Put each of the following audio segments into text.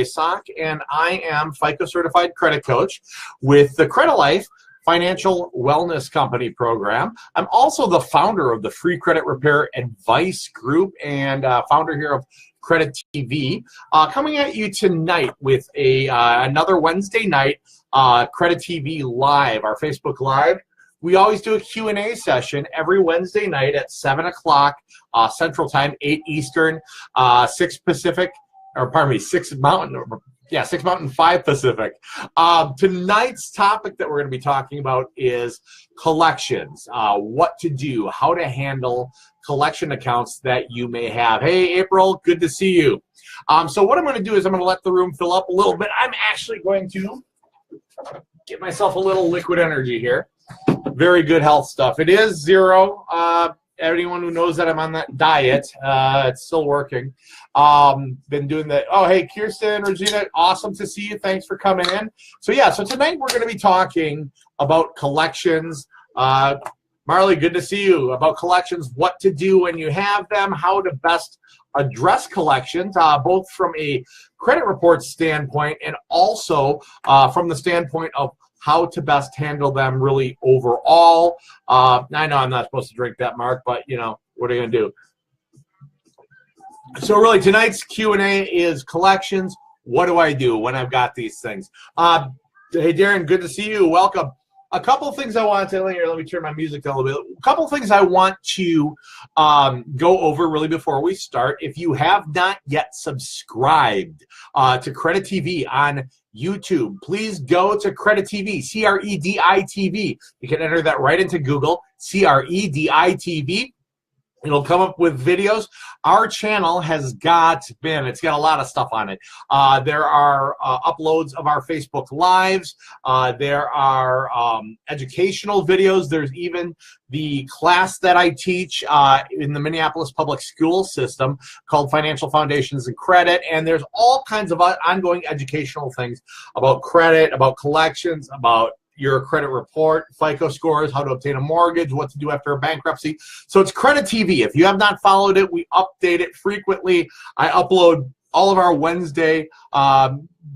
Sock, and I am FICO certified credit coach with the Credit Life Financial Wellness Company program. I'm also the founder of the Free Credit Repair Advice Group and founder here of Credit TV. Coming at you tonight with another Wednesday night Credit TV Live, our Facebook Live. We always do a Q&A session every Wednesday night at 7 o'clock Central Time, 8 Eastern, 6 Pacific. Or pardon me, 6 Mountain, 5 Pacific. Tonight's topic that we're going to be talking about is collections, what to do, how to handle collection accounts that you may have. Hey, April, good to see you. So what I'm going to do is I'm going to let the room fill up a little bit. I'm actually going to get myself a little liquid energy here. Very good health stuff. It is zero. Anyone who knows that I'm on that diet, it's still working. Been doing that. Oh, hey, Kirsten, Regina, awesome to see you. Thanks for coming in. So tonight we're going to be talking about collections. Marley, good to see you. About collections, what to do when you have them, how to best address collections, both from a credit report standpoint and also from the standpoint of how to best handle them really overall. I know I'm not supposed to drink that, Mark, but, you know, what are you going to do? So really, tonight's Q&A is collections. What do I do when I've got these things? Hey, Darren, good to see you. Welcome. A couple of things I want to tell you here. Let me turn my music down a little bit. A couple of things I want to go over really before we start. If you have not yet subscribed to Credit TV on YouTube, please go to Credit TV, C-R-E-D-I-T-V. You can enter that right into Google, C-R-E-D-I-T-V. It'll come up with videos. Our channel has it's got a lot of stuff on it. There are uploads of our Facebook Lives. There are educational videos. There's even the class that I teach in the Minneapolis Public School System called Financial Foundations and Credit. And there's all kinds of ongoing educational things about credit, about collections, about your credit report, FICO scores, how to obtain a mortgage, what to do after a bankruptcy. So it's Credit TV. If you have not followed it, we update it frequently. I upload all of our Wednesday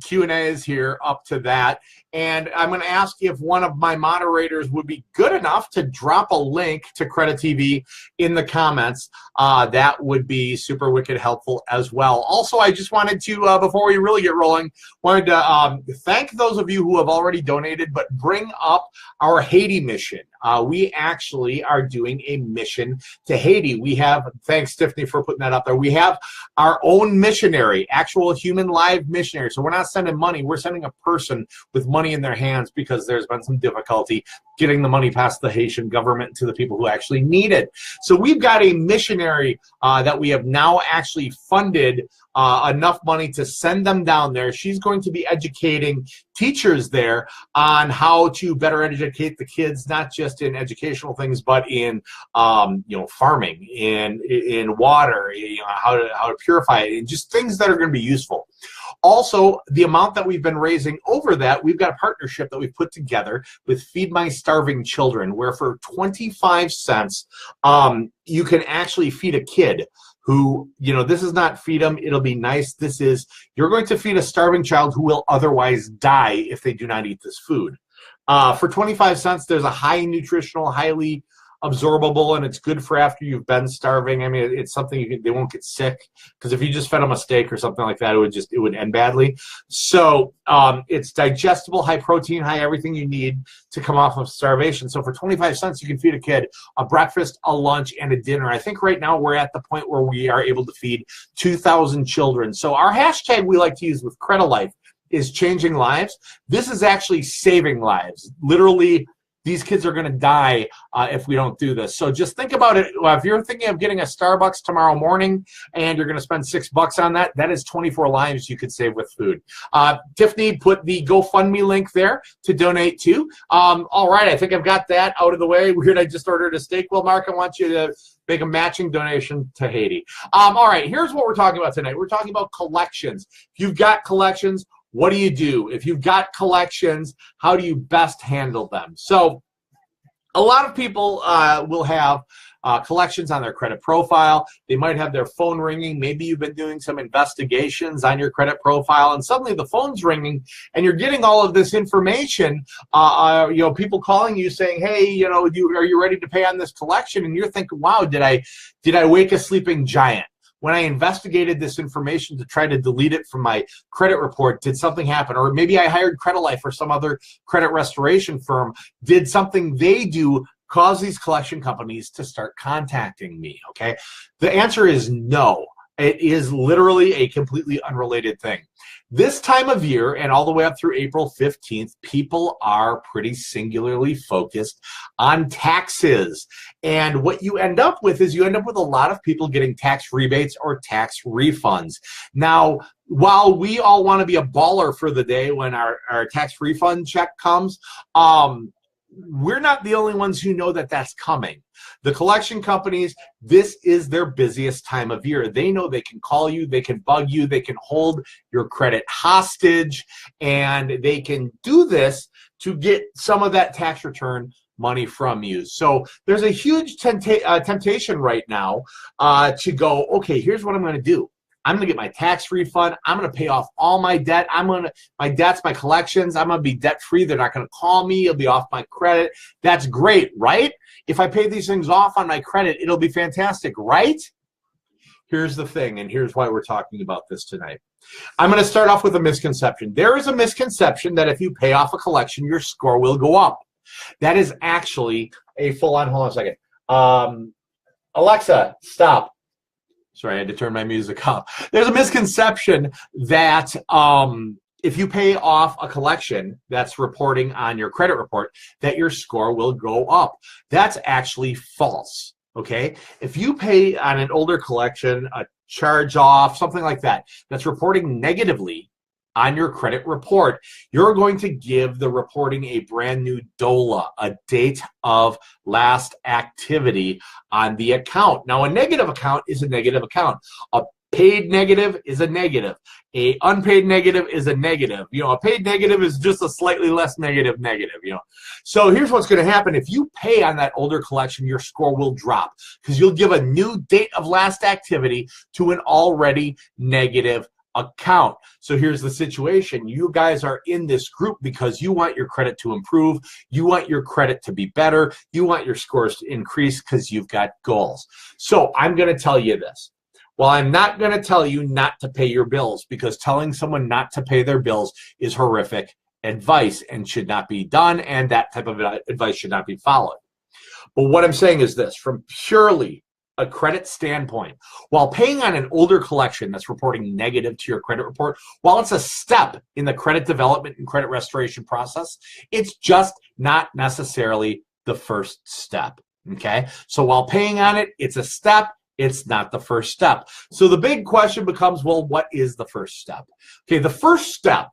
Q&As here up to that. And I'm going to ask if one of my moderators would be good enough to drop a link to Credit TV in the comments. That would be super wicked helpful as well. Also, I just wanted to, before we really get rolling, wanted to thank those of you who have already donated, but bring up our Haiti mission. We actually are doing a mission to Haiti. We have, thanks Tiffany for putting that up there, we have our own missionary, actual human live missionary. So we're not sending money, we're sending a person with money in their hands because there's been some difficulty getting the money past the Haitian government to the people who actually need it. So we've got a missionary that we have now actually funded enough money to send them down there. She's going to be educating teachers there on how to better educate the kids, not just in educational things, but in farming, in water, how to purify it, and just things that are going to be useful. Also, the amount that we've been raising over that, we've got a partnership that we've put together with Feed My Starving Children, where for 25 cents, you can actually feed a kid who, this is not feed them, it'll be nice. This is, you're going to feed a starving child who will otherwise die if they do not eat this food. For 25 cents, there's a high nutritional, highly absorbable, and it's good for after you've been starving. I mean, it's something they won't get sick, because if you just fed them a steak or something like that, it would end badly. So it's digestible, high protein, high everything you need to come off of starvation. So for 25 cents, you can feed a kid a breakfast, a lunch, and a dinner. I think right now we're at the point where we are able to feed 2,000 children. So our hashtag we like to use with Credit Life is changing lives. This is actually saving lives. Literally, these kids are going to die if we don't do this. So just think about it. If you're thinking of getting a Starbucks tomorrow morning and you're going to spend $6 on that, that is 24 lives you could save with food. Tiffany put the GoFundMe link there to donate to. All right, I think I've got that out of the way. Weird, I just ordered a steak. Well, Mark, I want you to make a matching donation to Haiti. All right, here's what we're talking about tonight. We're talking about collections. If you've got collections, what do you do? If you've got collections, how do you best handle them? So a lot of people will have collections on their credit profile. They might have their phone ringing. Maybe you've been doing some investigations on your credit profile, and suddenly the phone's ringing, and you're getting all of this information. People calling you saying, "Hey, are you ready to pay on this collection?" And you're thinking, "Wow, did I wake a sleeping giant? When I investigated this information to try to delete it from my credit report, did something happen?" Or maybe I hired Credit Life or some other credit restoration firm. Did something they do cause these collection companies to start contacting me? Okay, the answer is no. It is literally a completely unrelated thing. This time of year and all the way up through April 15th, people are pretty singularly focused on taxes. And what you end up with is a lot of people getting tax rebates or tax refunds. Now, while we all want to be a baller for the day when our tax refund check comes, we're not the only ones who know that that's coming. The collection companies, this is their busiest time of year. They know they can call you, they can bug you, they can hold your credit hostage, and they can do this to get some of that tax return money from you. So there's a huge temptation right now to go, okay, here's what I'm going to do. I'm going to get my tax refund. I'm going to pay off all my debt. My debts, my collections, I'm going to be debt free. They're not going to call me. It'll be off my credit. That's great, right? If I pay these things off on my credit, it'll be fantastic, right? Here's the thing, and here's why we're talking about this tonight. I'm going to start off with a misconception. There is a misconception that if you pay off a collection, your score will go up. That is actually a full-on, hold on a second. Alexa, stop. Sorry, I had to turn my music off. There's a misconception that if you pay off a collection that's reporting on your credit report, that your score will go up. That's actually false, okay? If you pay on an older collection, a charge off, something like that, that's reporting negatively on your credit report, you're going to give the reporting a brand new DOLA, a date of last activity on the account. Now, a negative account is a negative account. A paid negative is a negative. A unpaid negative is a negative. A paid negative is just a slightly less negative. So here's what's going to happen. If you pay on that older collection, your score will drop because you'll give a new date of last activity to an already negative account. So here's the situation. You guys are in this group because you want your credit to improve. You want your credit to be better. You want your scores to increase because you've got goals. So I'm going to tell you this. Well, I'm not going to tell you not to pay your bills, because telling someone not to pay their bills is horrific advice and should not be done, and that type of advice should not be followed. But what I'm saying is this, from purely a credit standpoint, while paying on an older collection that's reporting negative to your credit report, while it's a step in the credit development and credit restoration process, it's just not necessarily the first step, okay? So while paying on it, it's a step, it's not the first step. So the big question becomes, well, what is the first step? Okay, the first step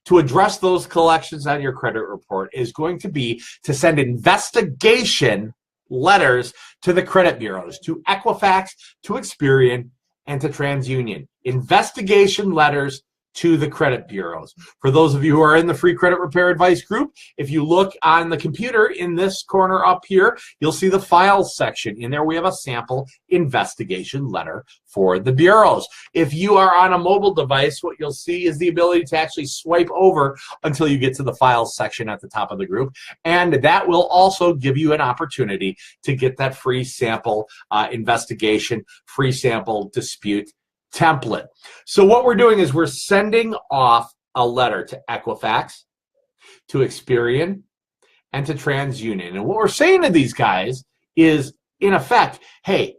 to address those collections on your credit report is going to be to send investigation letters to the credit bureaus, to Equifax, to Experian, and to TransUnion. Investigation letters to the credit bureaus. For those of you who are in the free credit repair advice group, if you look on the computer in this corner up here, you'll see the files section. In there we have a sample investigation letter for the bureaus. If you are on a mobile device, what you'll see is the ability to actually swipe over until you get to the files section at the top of the group, and that will also give you an opportunity to get that free sample investigation, free sample dispute template. So what we're doing is we're sending off a letter to Equifax, to Experian, and to TransUnion. And what we're saying to these guys is, in effect, hey,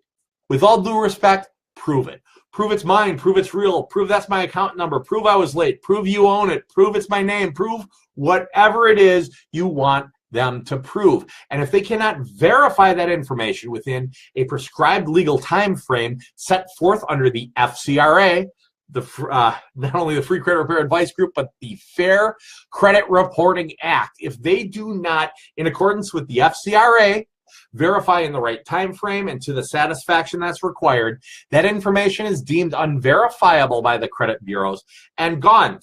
with all due respect, prove it. Prove it's mine, prove it's real, prove that's my account number, prove I was late, prove you own it, prove it's my name, prove whatever it is you want them to prove. And if they cannot verify that information within a prescribed legal time frame set forth under the FCRA, not only the Free Credit Repair Advice Group, but the Fair Credit Reporting Act, if they do not, in accordance with the FCRA, verify in the right time frame and to the satisfaction that's required, that information is deemed unverifiable by the credit bureaus and gone.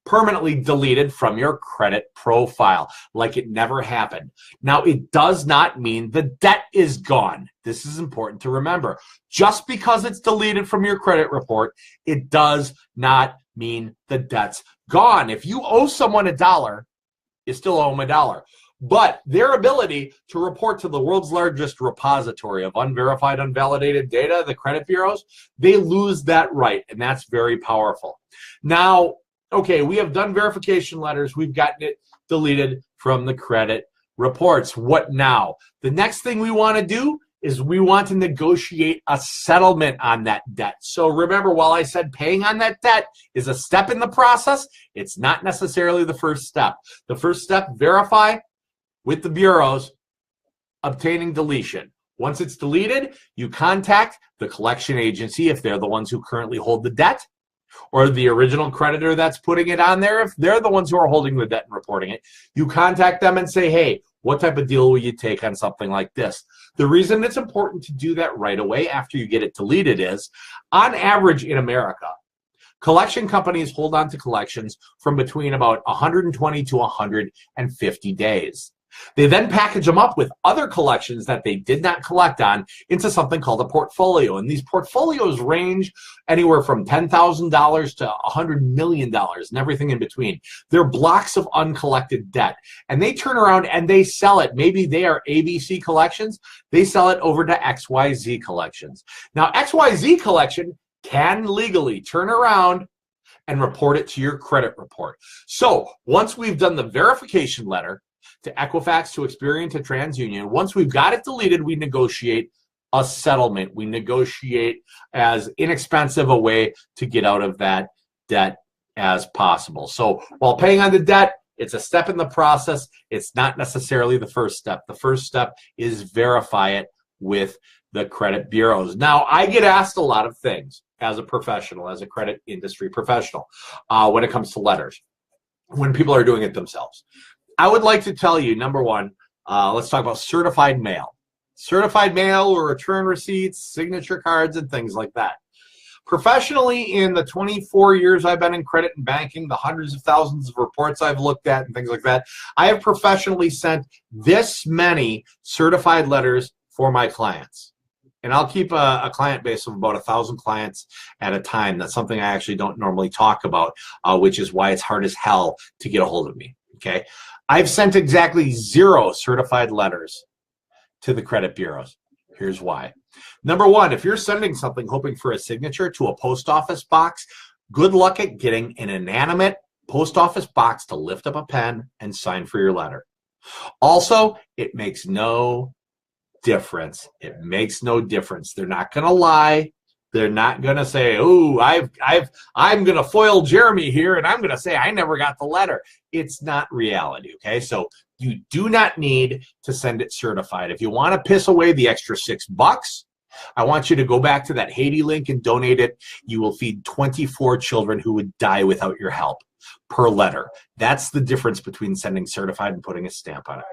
permanently deleted from your credit profile, like it never happened. Now, it does not mean the debt is gone. This is important to remember. Just because it's deleted from your credit report, it does not mean the debt's gone. If you owe someone $1, you still owe them $1. But their ability to report to the world's largest repository of unverified, unvalidated data, the credit bureaus, they lose that right, and that's very powerful. Now, okay, we have done verification letters. We've gotten it deleted from the credit reports. What now? The next thing we want to do is we want to negotiate a settlement on that debt. So remember, while I said paying on that debt is a step in the process, it's not necessarily the first step. The first step, verify with the bureaus, obtaining deletion. Once it's deleted, you contact the collection agency if they're the ones who currently hold the debt, or the original creditor that's putting it on there, if they're the ones who are holding the debt and reporting it. You contact them and say, hey, what type of deal will you take on something like this? The reason it's important to do that right away after you get it deleted is, on average in America, collection companies hold on to collections from between about 120 to 150 days. They then package them up with other collections that they did not collect on into something called a portfolio. And these portfolios range anywhere from $10,000 to $100 million and everything in between. They're blocks of uncollected debt. And they turn around and they sell it. Maybe they are ABC collections. They sell it over to XYZ collections. Now, XYZ collection can legally turn around and report it to your credit report. So once we've done the verification letter, to Equifax, to Experian, to TransUnion. Once we've got it deleted, we negotiate a settlement. We negotiate as inexpensive a way to get out of that debt as possible. So while paying on the debt, it's a step in the process. It's not necessarily the first step. The first step is verify it with the credit bureaus. Now, I get asked a lot of things as a professional, as a credit industry professional, when it comes to letters, when people are doing it themselves. I would like to tell you, number one, let's talk about certified mail. Certified mail or return receipts, signature cards, and things like that. Professionally, in the 24 years I've been in credit and banking, the hundreds of thousands of reports I've looked at and things like that, I have professionally sent this many certified letters for my clients. And I'll keep a client base of about 1,000 clients at a time. That's something I actually don't normally talk about, which is why it's hard as hell to get a hold of me. Okay, I've sent exactly 0 certified letters to the credit bureaus. Here's why. Number one, if you're sending something hoping for a signature to a post office box, good luck at getting an inanimate post office box to lift up a pen and sign for your letter. Also, it makes no difference. It makes no difference. They're not going to lie. They're not going to say, "Oh, I'm going to foil Jeremy here, and I'm going to say I never got the letter." It's not reality, okay? So you do not need to send it certified. If you want to piss away the extra $6, I want you to go back to that Haiti link and donate it. You will feed 24 children who would die without your help per letter. That's the difference between sending certified and putting a stamp on it.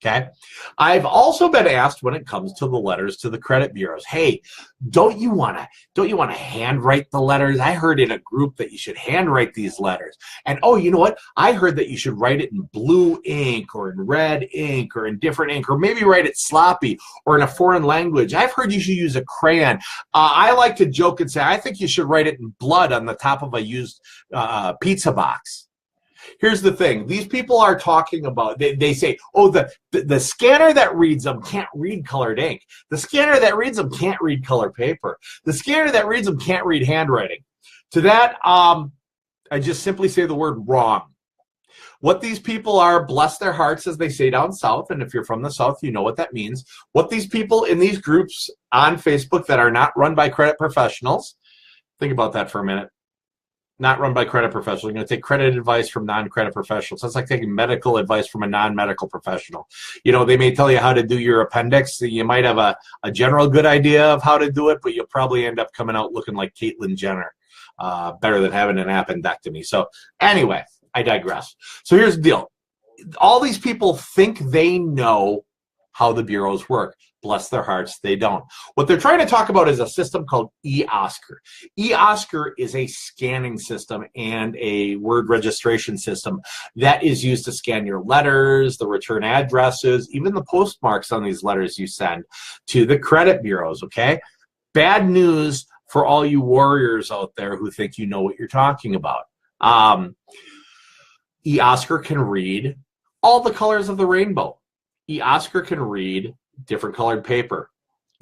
Okay. I've also been asked when it comes to the letters to the credit bureaus, hey, don't you want to handwrite the letters? I heard in a group that you should handwrite these letters. And oh, you know what? I heard that you should write it in blue ink or in red ink or in different ink, or maybe write it sloppy or in a foreign language. I've heard you should use a crayon. I like to joke and say, I think you should write it in blood on the top of a used pizza box. Here's the thing. These people are talking about, they say, oh, the scanner that reads them can't read colored ink. The scanner that reads them can't read color paper. The scanner that reads them can't read handwriting. To that, I just simply say the word wrong. What these people are, bless their hearts, as they say down south, and if you're from the south, you know what that means. What these people in these groups on Facebook that are not run by credit professionals, think about that for a minute. Not run by credit professionals. You're going to take credit advice from non-credit professionals. That's like taking medical advice from a non-medical professional. You know, they may tell you how to do your appendix. You might have a general good idea of how to do it, but you'll probably end up coming out looking like Caitlyn Jenner. Better than having an appendectomy. So anyway, I digress. So here's the deal. All these people think they know how the bureaus work. Bless their hearts, they don't. What they're trying to talk about is a system called eOscar. eOscar is a scanning system and a word registration system that is used to scan your letters, the return addresses, even the postmarks on these letters you send to the credit bureaus, okay? Bad news for all you warriors out there who think you know what you're talking about. eOscar can read all the colors of the rainbow. eOscar can read different colored paper.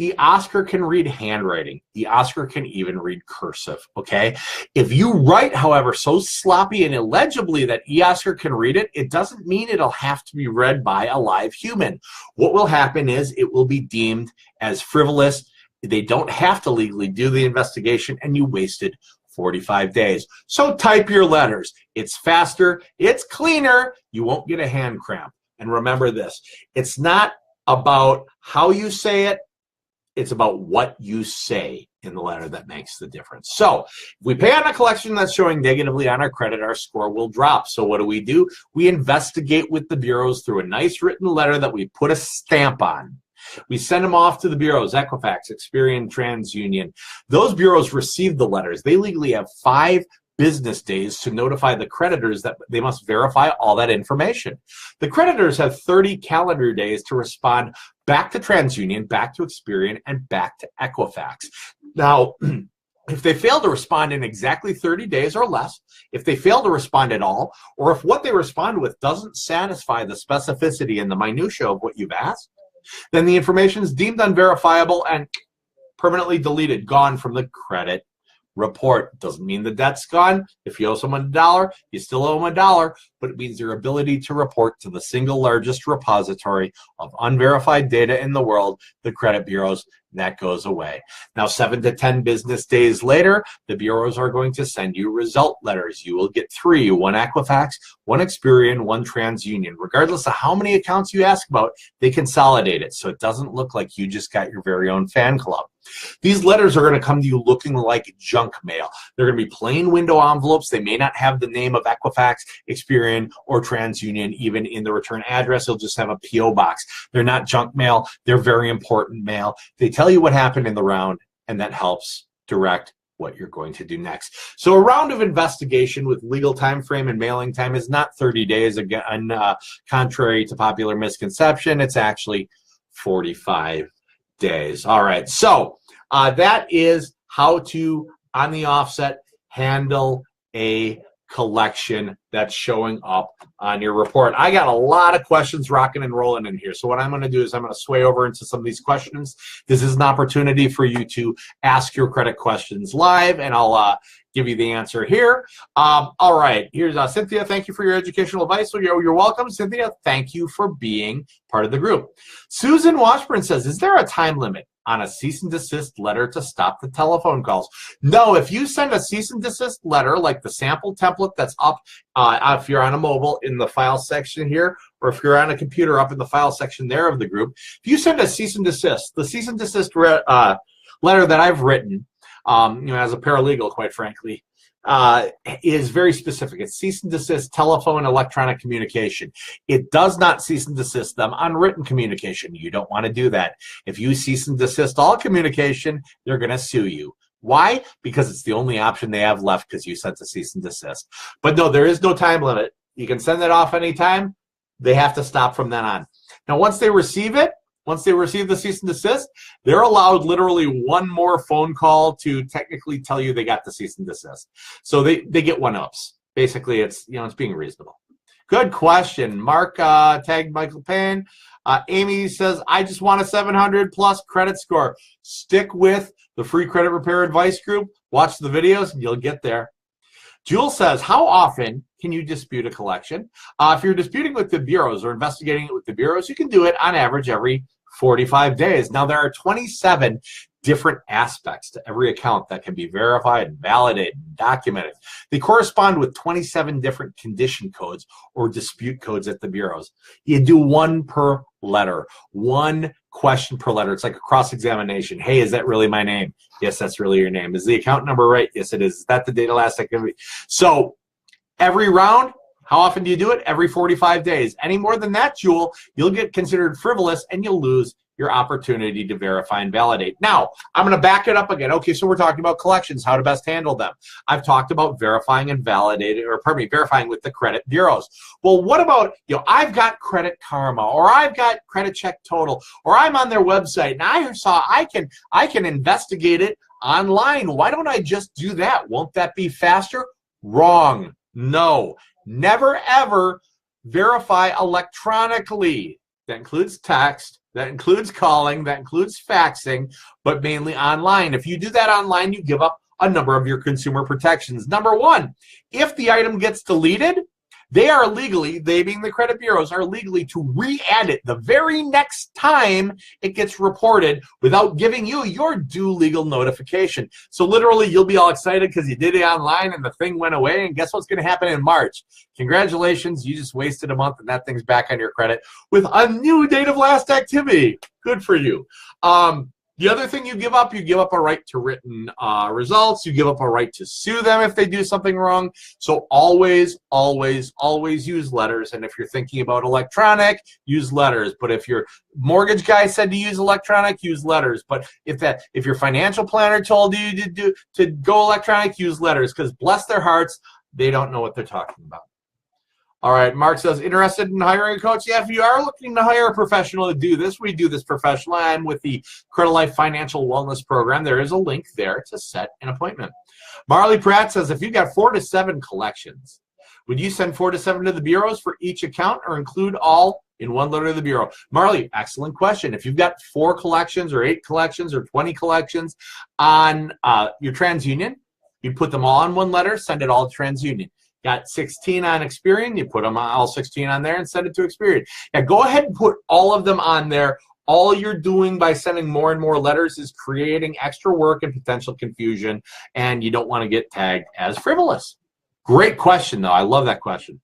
eOscar can read handwriting. eOscar can even read cursive, okay? If you write, however, so sloppy and illegibly that eOscar can read it, it doesn't mean it'll have to be read by a live human. What will happen is it will be deemed as frivolous. They don't have to legally do the investigation, and you wasted 45 days. So type your letters. It's faster, it's cleaner, you won't get a hand cramp. And remember this, it's not about how you say it, it's about what you say in the letter that makes the difference. So if we pay on a collection that's showing negatively on our credit, our score will drop. So what do? We investigate with the bureaus through a nice written letter that we put a stamp on. We send them off to the bureaus, Equifax, Experian, TransUnion. Those bureaus receive the letters. They legally have 5 business days to notify the creditors that they must verify all that information. The creditors have 30 calendar days to respond back to TransUnion, back to Experian, and back to Equifax. Now, if they fail to respond in exactly 30 days or less, if they fail to respond at all, or if what they respond with doesn't satisfy the specificity and the minutia of what you've asked, then the information is deemed unverifiable and permanently deleted, gone from the credit report. Doesn't mean the debt's gone. If you owe someone $1, you still owe them $1, but it means your ability to report to the single largest repository of unverified data in the world, the credit bureaus, that goes away. Now, 7 to 10 business days later, the bureaus are going to send you result letters. You will get 3, one Equifax, one Experian, one TransUnion. Regardless of how many accounts you ask about, they consolidate it so it doesn't look like you just got your very own fan club. These letters are going to come to you looking like junk mail. They're going to be plain window envelopes. They may not have the name of Equifax, Experian, or TransUnion even in the return address. They'll just have a P.O. box. They're not junk mail. They're very important mail. They tell you what happened in the round, and that helps direct what you're going to do next. So a round of investigation with legal time frame and mailing time is not 30 days, again, contrary to popular misconception. It's actually 45 days. All right, so that is how to, on the offset, handle a collection that's showing up on your report. I got a lot of questions rocking and rolling in here. So what I'm going to do is I'm going to sway over into some of these questions. This is an opportunity for you to ask your credit questions live, and I'll give you the answer here. All right, here's Cynthia. Thank you for your educational advice. So you're welcome, Cynthia. Thank you for being part of the group. Susan Washburn says, is there a time limit on a cease and desist letter to stop the telephone calls? No, if you send a cease and desist letter like the sample template that's up, if you're on a mobile in the file section here, or if you're on a computer up in the file section there of the group, if you send a cease and desist, the cease and desist letter that I've written, as a paralegal, quite frankly, is very specific. It's cease and desist telephone, electronic communication. It does not cease and desist them on written communication. You don't want to do that. If you cease and desist all communication, they're going to sue you. Why? Because it's the only option they have left because you sent a cease and desist. But no, there is no time limit. You can send it off anytime. They have to stop from then on. Now, once they receive it, once they receive the cease and desist, they're allowed literally one more phone call to technically tell you they got the cease and desist. So they get one-ups. Basically, it's it's being reasonable. Good question. Mark tagged Michael Payne. Amy says, I just want a 700 plus credit score. Stick with the free credit repair advice group. Watch the videos and you'll get there. Jules says, how often can you dispute a collection? If you're disputing with the bureaus or investigating it with the bureaus, you can do it on average every 45 days. Now, there are 27 different aspects to every account that can be verified and validated and documented. They correspond with 27 different condition codes or dispute codes at the bureaus. You do one per letter, one question per letter. It's like a cross-examination. Hey, is that really my name? Yes, that's really your name. Is the account number right? Yes, it is. Is that the data last activity? So every round, how often do you do it? Every 45 days. Any more than that, Jewel, you'll get considered frivolous and you'll lose your your opportunity to verify and validate. Now, I'm going to back it up again. Okay, so we're talking about collections, how to best handle them. I've talked about verifying and validating, or pardon me, verifying with the credit bureaus. Well, what about, I've got Credit Karma, or I've got Credit Check Total, or I'm on their website and I can investigate it online. Why don't I just do that? Won't that be faster? Wrong. No. Never ever verify electronically. That includes text, that includes calling, that includes faxing, but mainly online. If you do that online, you give up a number of your consumer protections. Number one, if the item gets deleted, they are legally, they being the credit bureaus, are legally to re-add it the very next time it gets reported without giving you your due legal notification. So literally, you'll be all excited because you did it online and the thing went away, and guess what's going to happen in March? Congratulations, you just wasted a month and that thing's back on your credit with a new date of last activity. Good for you. The other thing you give up a right to written results. You give up a right to sue them if they do something wrong. So always, always, always use letters. And if you're thinking about electronic, use letters. But if your mortgage guy said to use electronic, use letters. But if your financial planner told you to go electronic, use letters. Because bless their hearts, they don't know what they're talking about. All right, Mark says, interested in hiring a coach? Yeah, if you are looking to hire a professional to do this, we do this professionally. I'm with the Credit Life Financial Wellness Program. There is a link there to set an appointment. Marley Pratt says, if you've got 4 to 7 collections, would you send 4 to 7 to the bureaus for each account or include all in one letter to the bureau? Marley, excellent question. If you've got 4 collections or 8 collections or 20 collections on your TransUnion, you put them all on one letter, send it all to TransUnion. Got 16 on Experian, you put them all 16 on there and send it to Experian. Now go ahead and put all of them on there. All you're doing by sending more and more letters is creating extra work and potential confusion, and you don't want to get tagged as frivolous. Great question, though. I love that question.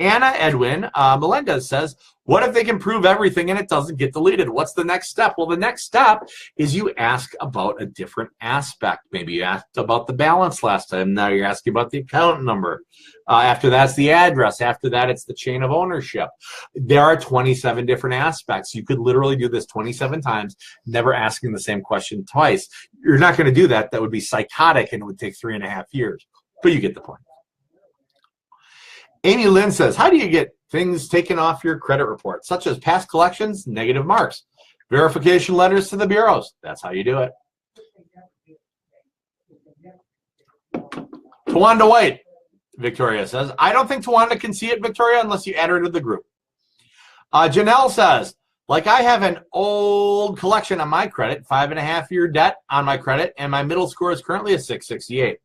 Anna Edwin Melendez says, what if they can prove everything and it doesn't get deleted? What's the next step? Well, the next step is you ask about a different aspect. Maybe you asked about the balance last time. Now you're asking about the account number. After that's the address. After that, it's the chain of ownership. There are 27 different aspects. You could literally do this 27 times, never asking the same question twice. You're not going to do that. That would be psychotic, and it would take 3.5 years. But you get the point. Amy Lynn says, how do you get things taken off your credit report, such as past collections, negative marks, verification letters to the bureaus? That's how you do it. Tawanda White, Victoria says, I don't think Tawanda can see it, Victoria, unless you add her to the group. Janelle says, like I have an old collection on my credit, 5.5-year debt on my credit, and my middle score is currently a 668.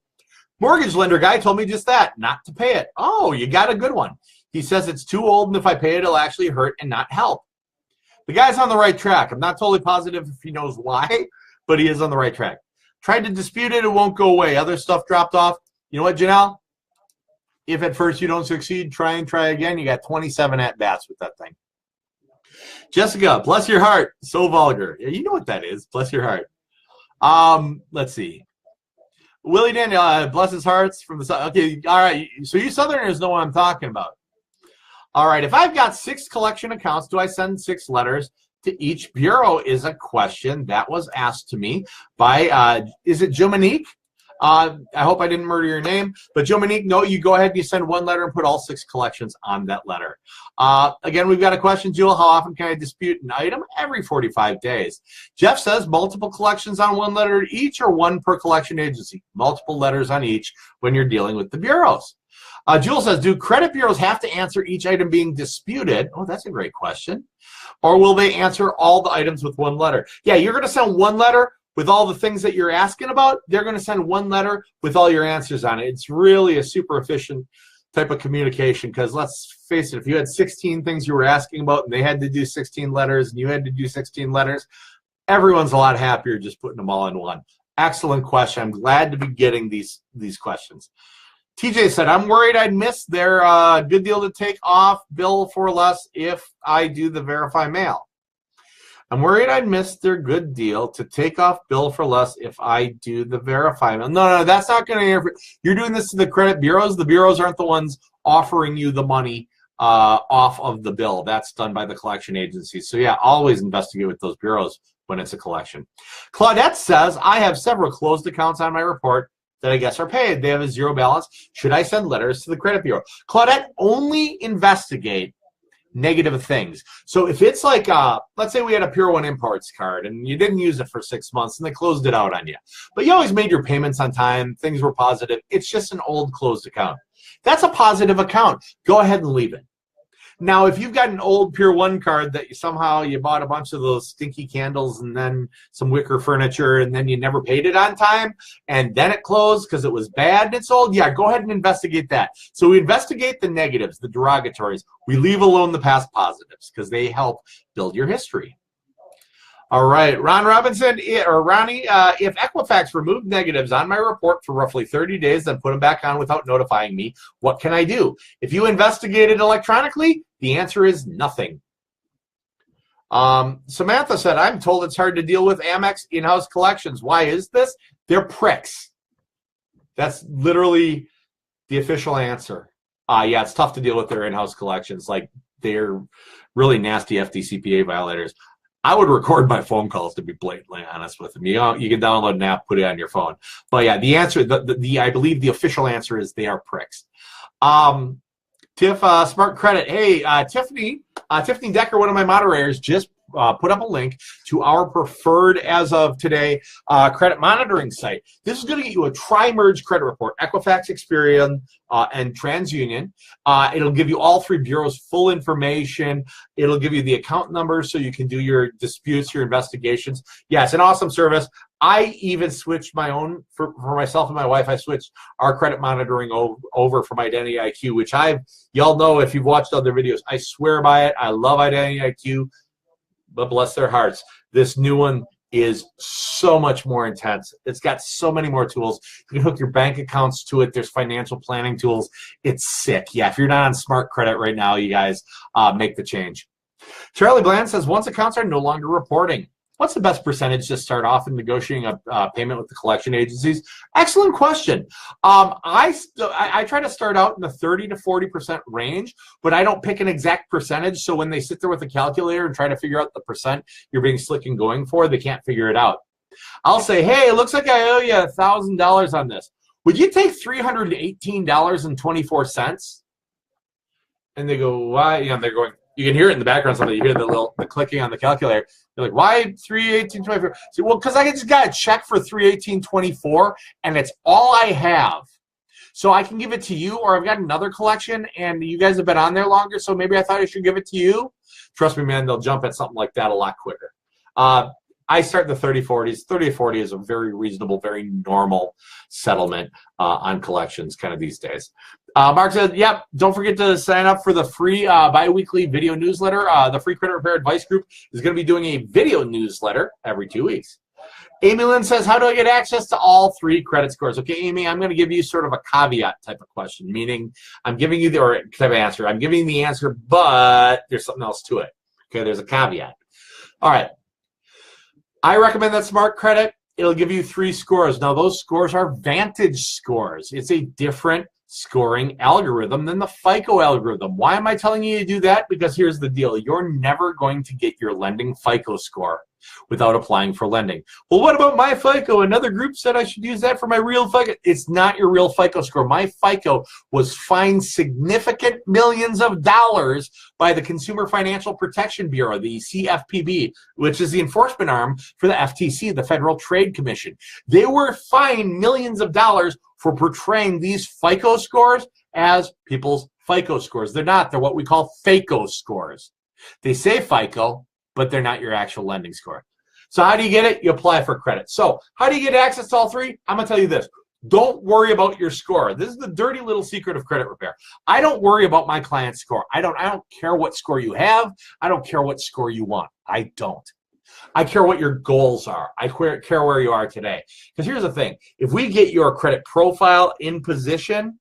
Mortgage lender guy told me just that, not to pay it. Oh, you got a good one. He says it's too old, and if I pay it, it'll actually hurt and not help. The guy's on the right track. I'm not totally positive if he knows why, but he is on the right track. Tried to dispute it, it won't go away. Other stuff dropped off. You know what, Janelle? If at first you don't succeed, try and try again. You got 27 at-bats with that thing. Jessica, bless your heart. So vulgar. Yeah, you know what that is. Bless your heart. Let's see. Willie Daniel, bless his hearts from the south. Okay, all right. So you Southerners know what I'm talking about. All right. If I've got 6 collection accounts, do I send 6 letters to each bureau? Is a question that was asked to me by, is it Jomanique? I hope I didn't murder your name, but Jomanique, no, you go ahead and you send 1 letter and put all 6 collections on that letter. Again, we've got a question, Jewel. How often can I dispute an item? Every 45 days. Jeff says multiple collections on 1 letter each or 1 per collection agency. Multiple letters on each when you're dealing with the bureaus. Jewel says, do credit bureaus have to answer each item being disputed? Oh, that's a great question. Or will they answer all the items with 1 letter? Yeah, you're going to send 1 letter with all the things that you're asking about. They're going to send 1 letter with all your answers on it. It's really a super efficient type of communication, because let's face it, if you had 16 things you were asking about and they had to do 16 letters and you had to do 16 letters, everyone's a lot happier just putting them all in one. Excellent question. I'm glad to be getting these questions. TJ said, I'm worried I'd miss their good deal to take off bill for less if I do the verify mail. I'm worried I'd miss their good deal to take off bill for less if I do the verify mail. No, that's not going to interfere. You're doing this to the credit bureaus. The bureaus aren't the ones offering you the money off of the bill. That's done by the collection agency. So yeah, always investigate with those bureaus when it's a collection. Claudette says, I have several closed accounts on my report that I guess are paid. They have a zero balance. Should I send letters to the credit bureau? Claudette, only investigate negative things. So if it's like, let's say we had a Pure One Imports card and you didn't use it for 6 months and they closed it out on you, but you always made your payments on time, things were positive, it's just an old closed account. That's a positive account. Go ahead and leave it. Now, if you've got an old Pure One card that somehow you bought a bunch of those stinky candles and then some wicker furniture and then you never paid it on time and then it closed because it was bad and it's old, yeah, go ahead and investigate that. So we investigate the negatives, the derogatories. We leave alone the past positives because they help build your history. All right, Ron Robinson, or Ronnie, if Equifax removed negatives on my report for roughly 30 days, then put them back on without notifying me, what can I do? If you investigated electronically, the answer is nothing. Samantha said, I'm told it's hard to deal with Amex in-house collections. Why is this? They're pricks. That's literally the official answer. Yeah, it's tough to deal with their in-house collections. Like, they're really nasty FDCPA violators. I would record my phone calls, to be blatantly honest with them. You can download an app, put it on your phone. But yeah, the answer, I believe the official answer is they are pricks. Tiff, Smart Credit. Hey, Tiffany Decker, one of my moderators, just put up a link to our preferred, as of today, credit monitoring site. This is going to get you a tri-merge credit report, Equifax, Experian, and TransUnion. It'll give you all three bureaus' full information. It'll give you the account numbers so you can do your disputes, your investigations. Yeah, it's an awesome service. I even switched my own, for myself and my wife, I switched our credit monitoring over from Identity IQ, which y'all know if you've watched other videos, I swear by it. I love Identity IQ. But bless their hearts, this new one is so much more intense. It's got so many more tools. You can hook your bank accounts to it. There's financial planning tools. It's sick. Yeah, if you're not on Smart Credit right now, you guys make the change. Charlie Bland says, once accounts are no longer reporting, what's the best percentage to start off in negotiating a payment with the collection agencies? Excellent question. I try to start out in the 30 to 40% range, but I don't pick an exact percentage. So when they sit there with a calculator and try to figure out the percent you're being slick and going for, they can't figure it out. I'll say, hey, it looks like I owe you $1,000 on this. Would you take $318.24? And they go, why? You know, they're going, you can hear it in the background. Something you hear the clicking on the calculator. You're like, why 318.24? So, well, because I just got a check for 318.24, and it's all I have. So I can give it to you, or I've got another collection, and you guys have been on there longer, so maybe I thought I should give it to you. Trust me, man, they'll jump at something like that a lot quicker. I start in the 30-40s. 30-40 is a very reasonable, very normal settlement on collections kind of these days. Mark said, yep, don't forget to sign up for the free bi-weekly video newsletter. The Free Credit Repair Advice Group is going to be doing a video newsletter every 2 weeks. Amy Lynn says, how do I get access to all three credit scores? Okay, Amy, I'm going to give you sort of a caveat type of question, meaning I'm giving you the type of answer. I'm giving you the answer, but there's something else to it. Okay, there's a caveat. All right. I recommend that Smart Credit. It'll give you 3 scores. Now, those scores are Vantage scores. It's a different scoring algorithm than the FICO algorithm. Why am I telling you to do that? Because here's the deal. You're never going to get your lending FICO score without applying for lending. Well, what about my FICO? Another group said I should use that for my real FICO. It's not your real FICO score. My FICO was fined significant millions of dollars by the Consumer Financial Protection Bureau, the CFPB, which is the enforcement arm for the FTC, the Federal Trade Commission. They were fined millions of dollars for portraying these FICO scores as people's FICO scores. They're not. They're what we call FACO scores. They say FICO, but they're not your actual lending score. So how do you get it? You apply for credit. So how do you get access to all three? I'm going to tell you this. Don't worry about your score. This is the dirty little secret of credit repair. I don't worry about my client's score. I don't care what score you have. I don't care what score you want. I don't. I care what your goals are. I care where you are today. Because here's the thing. If we get your credit profile in position,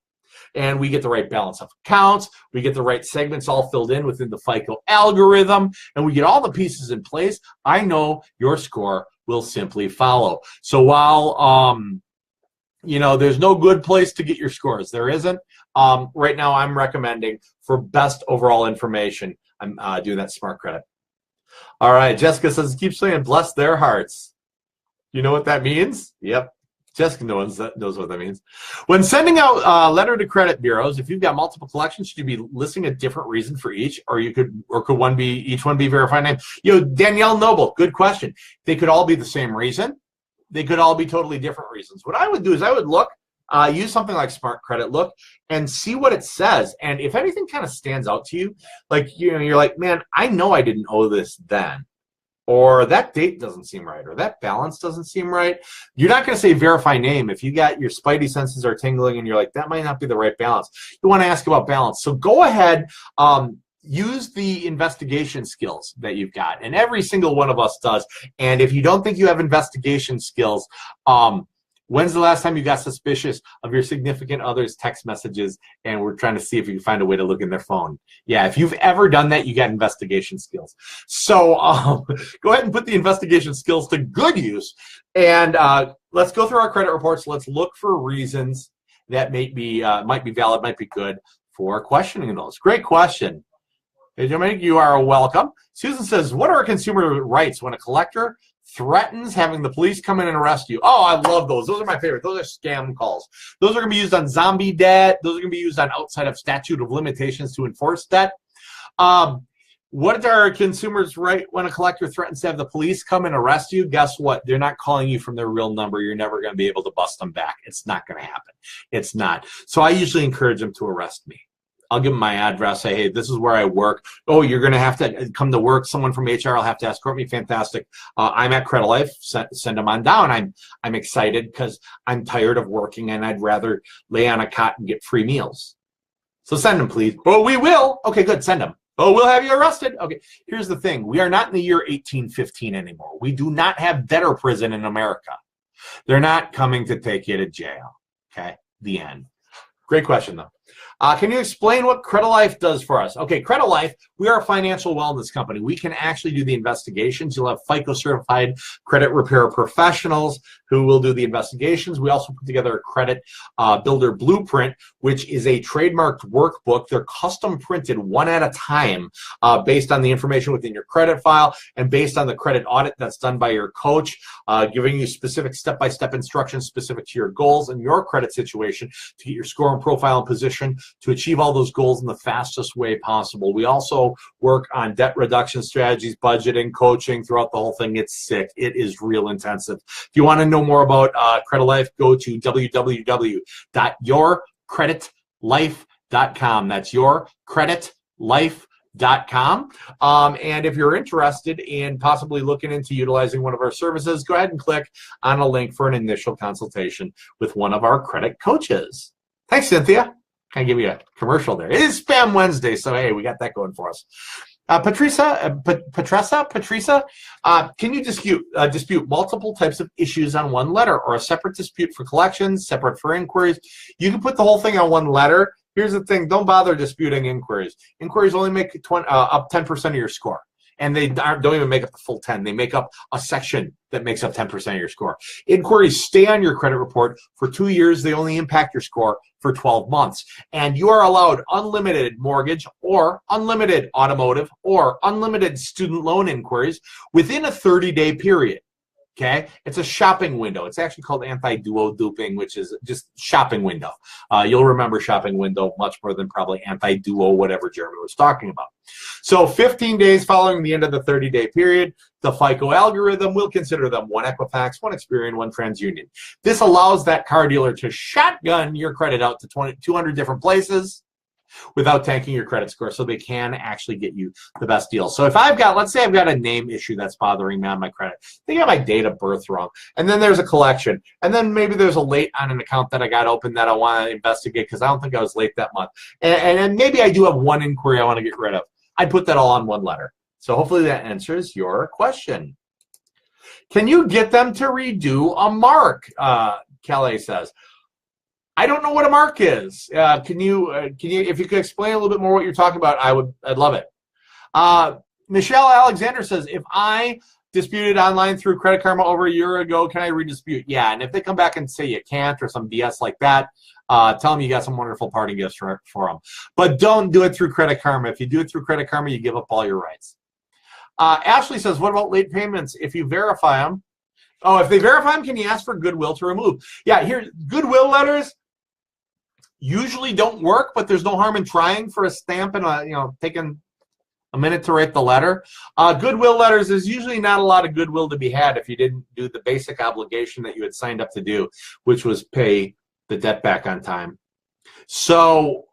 and we get the right balance of accounts, we get the right segments all filled in within the FICO algorithm, and we get all the pieces in place, I know your score will simply follow. So while there's no good place to get your scores. There isn't. Right now, I'm recommending for best overall information, I'm doing that Smart Credit. All right, Jessica says, keep saying, bless their hearts. You know what that means? Yep. Jessica knows what that means. When sending out a letter to credit bureaus, if you've got multiple collections, should you be listing a different reason for each, or could each one be verified name? Danielle Noble, good question. They could all be the same reason. They could all be totally different reasons. What I would do is I would look, use something like Smart Credit, look and see what it says. And if anything kind of stands out to you, like you're like, man, I know I didn't owe this then. Or that date doesn't seem right, or that balance doesn't seem right. You're not going to say verify name if you got your spidey senses are tingling and you're like, that might not be the right balance. You want to ask about balance. So go ahead, use the investigation skills that you've got, and every single one of us does. And if you don't think you have investigation skills, when's the last time you got suspicious of your significant other's text messages and we're trying to see if you can find a way to look in their phone? Yeah, if you've ever done that, you got investigation skills. So go ahead and put the investigation skills to good use. And let's go through our credit reports. Let's look for reasons that might be valid, might be good for questioning those. Great question. Hey, Dominic, you are welcome. Susan says, what are consumer rights when a collector threatens having the police come in and arrest you? Oh, I love those. Those are my favorite. Those are scam calls. Those are going to be used on zombie debt. Those are going to be used on outside of statute of limitations to enforce debt. What are consumers' right when a collector threatens to have the police come and arrest you? Guess what? They're not calling you from their real number. You're never going to be able to bust them back. It's not going to happen. It's not. So I usually encourage them to arrest me. I'll give them my address, say, hey, this is where I work. Oh, you're going to have to come to work. Someone from HR will have to escort me. Fantastic. I'm at Credit Life. Send them on down. I'm excited because I'm tired of working and I'd rather lay on a cot and get free meals. So send them, please. Oh, we will. Okay, good. Send them. Oh, we'll have you arrested. Okay, here's the thing. We are not in the year 1815 anymore. We do not have debtor prison in America. They're not coming to take you to jail. Okay, the end. Great question, though. Can you explain what Credit Life does for us? Okay, Credit Life, we are a financial wellness company. We can actually do the investigations. You'll have FICO certified credit repair professionals who will do the investigations. We also put together a credit builder blueprint, which is a trademarked workbook. They're custom printed one at a time based on the information within your credit file and based on the credit audit that's done by your coach, giving you specific step-by-step instructions specific to your goals and your credit situation to get your score and profile in position to achieve all those goals in the fastest way possible. We also work on debt reduction strategies, budgeting, coaching throughout the whole thing. It's sick. It is real intensive. If you want to know more about Credit Life, go to www.yourcreditlife.com. That's yourcreditlife.com. And if you're interested in possibly looking into utilizing one of our services, go ahead and click on a link for an initial consultation with one of our credit coaches. Thanks, Cynthia. Kind of give you a commercial there. It is Spam Wednesday, so hey, we got that going for us. Patricia, can you dispute multiple types of issues on one letter, or a separate dispute for collections, separate for inquiries? You can put the whole thing on one letter. Here's the thing: don't bother disputing inquiries. Inquiries only make up 10% of your score. And they don't even make up the full 10. They make up a section that makes up 10% of your score. Inquiries stay on your credit report for 2 years. They only impact your score for 12 months. And you are allowed unlimited mortgage or unlimited automotive or unlimited student loan inquiries within a 30-day period. Okay, it's a shopping window. It's actually called anti-duo duping, which is just shopping window. You'll remember shopping window much more than probably anti-duo, whatever Jeremy was talking about. So 15 days following the end of the 30-day period, the FICO algorithm will consider them one Equifax, one Experian, one TransUnion. This allows that car dealer to shotgun your credit out to 200 different places without tanking your credit score, so they can actually get you the best deal. So if let's say I've got a name issue that's bothering me on my credit, they got my date of birth wrong, and then there's a collection, and then maybe there's a late on an account that I got open that I want to investigate because I don't think I was late that month, and maybe I do have one inquiry I want to get rid of. I'd put that all on one letter. So hopefully that answers your question. Can you get them to redo a mark? Calais says. I don't know what a mark is. Can you, if you could explain a little bit more what you're talking about, I'd love it. Michelle Alexander says, if I disputed online through Credit Karma over a year ago. Can I redispute? Yeah, and if they come back and say you can't or some BS like that, tell them you got some wonderful party gifts for them. But don't do it through Credit Karma. If you do it through Credit Karma, you give up all your rights. Ashley says, what about late payments? If you verify them, if they verify them, can you ask for goodwill to remove? Yeah, here, goodwill letters usually don't work, but there's no harm in trying for a stamp and taking a minute to write the letter. Goodwill letters, there's usually not a lot of goodwill to be had if you didn't do the basic obligation that you had signed up to do, which was pay the debt back on time. So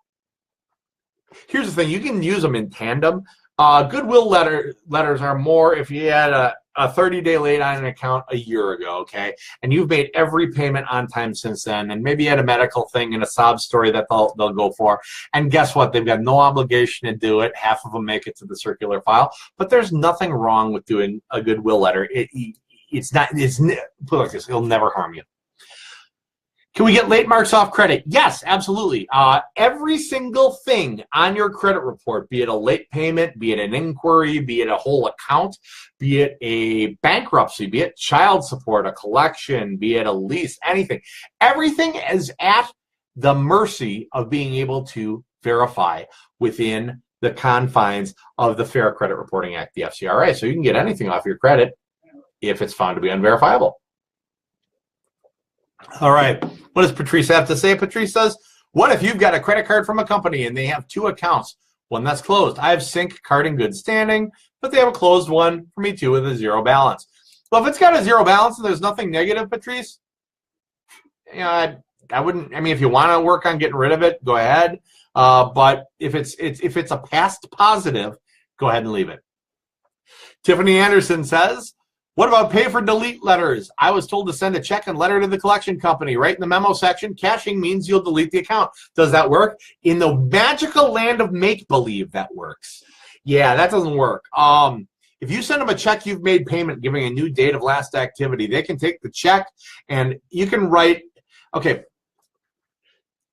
here's the thing, you can use them in tandem. Goodwill letters are more if you had a 30-day late on an account a year ago, okay, and you've made every payment on time since then, and maybe you had a medical thing and a sob story that they'll go for, and guess what? They've got no obligation to do it. Half of them make it to the circular file, but there's nothing wrong with doing a goodwill letter. It's put it like this, it'll never harm you. Can we get late marks off credit? Yes, absolutely. Every single thing on your credit report, be it a late payment, be it an inquiry, be it a whole account, be it a bankruptcy, be it child support, a collection, be it a lease, anything. Everything is at the mercy of being able to verify within the confines of the Fair Credit Reporting Act, the FCRA. So you can get anything off your credit if it's found to be unverifiable. All right, what does Patrice have to say? Patrice says, what if you've got a credit card from a company and they have two accounts, one that's closed? I have Sync card in good standing, but they have a closed one for me too with a zero balance. Well, if it's got a zero balance and there's nothing negative, Patrice, I wouldn't. I mean, if you want to work on getting rid of it, go ahead. But if it's a past positive, go ahead and leave it. Tiffany Anderson says, what about pay for delete letters? I was told to send a check and letter to the collection company. Right in the memo section, cashing means you'll delete the account. Does that work? In the magical land of make-believe, that works. Yeah, that doesn't work. If you send them a check, you've made payment, giving a new date of last activity. They can take the check and you can write, okay,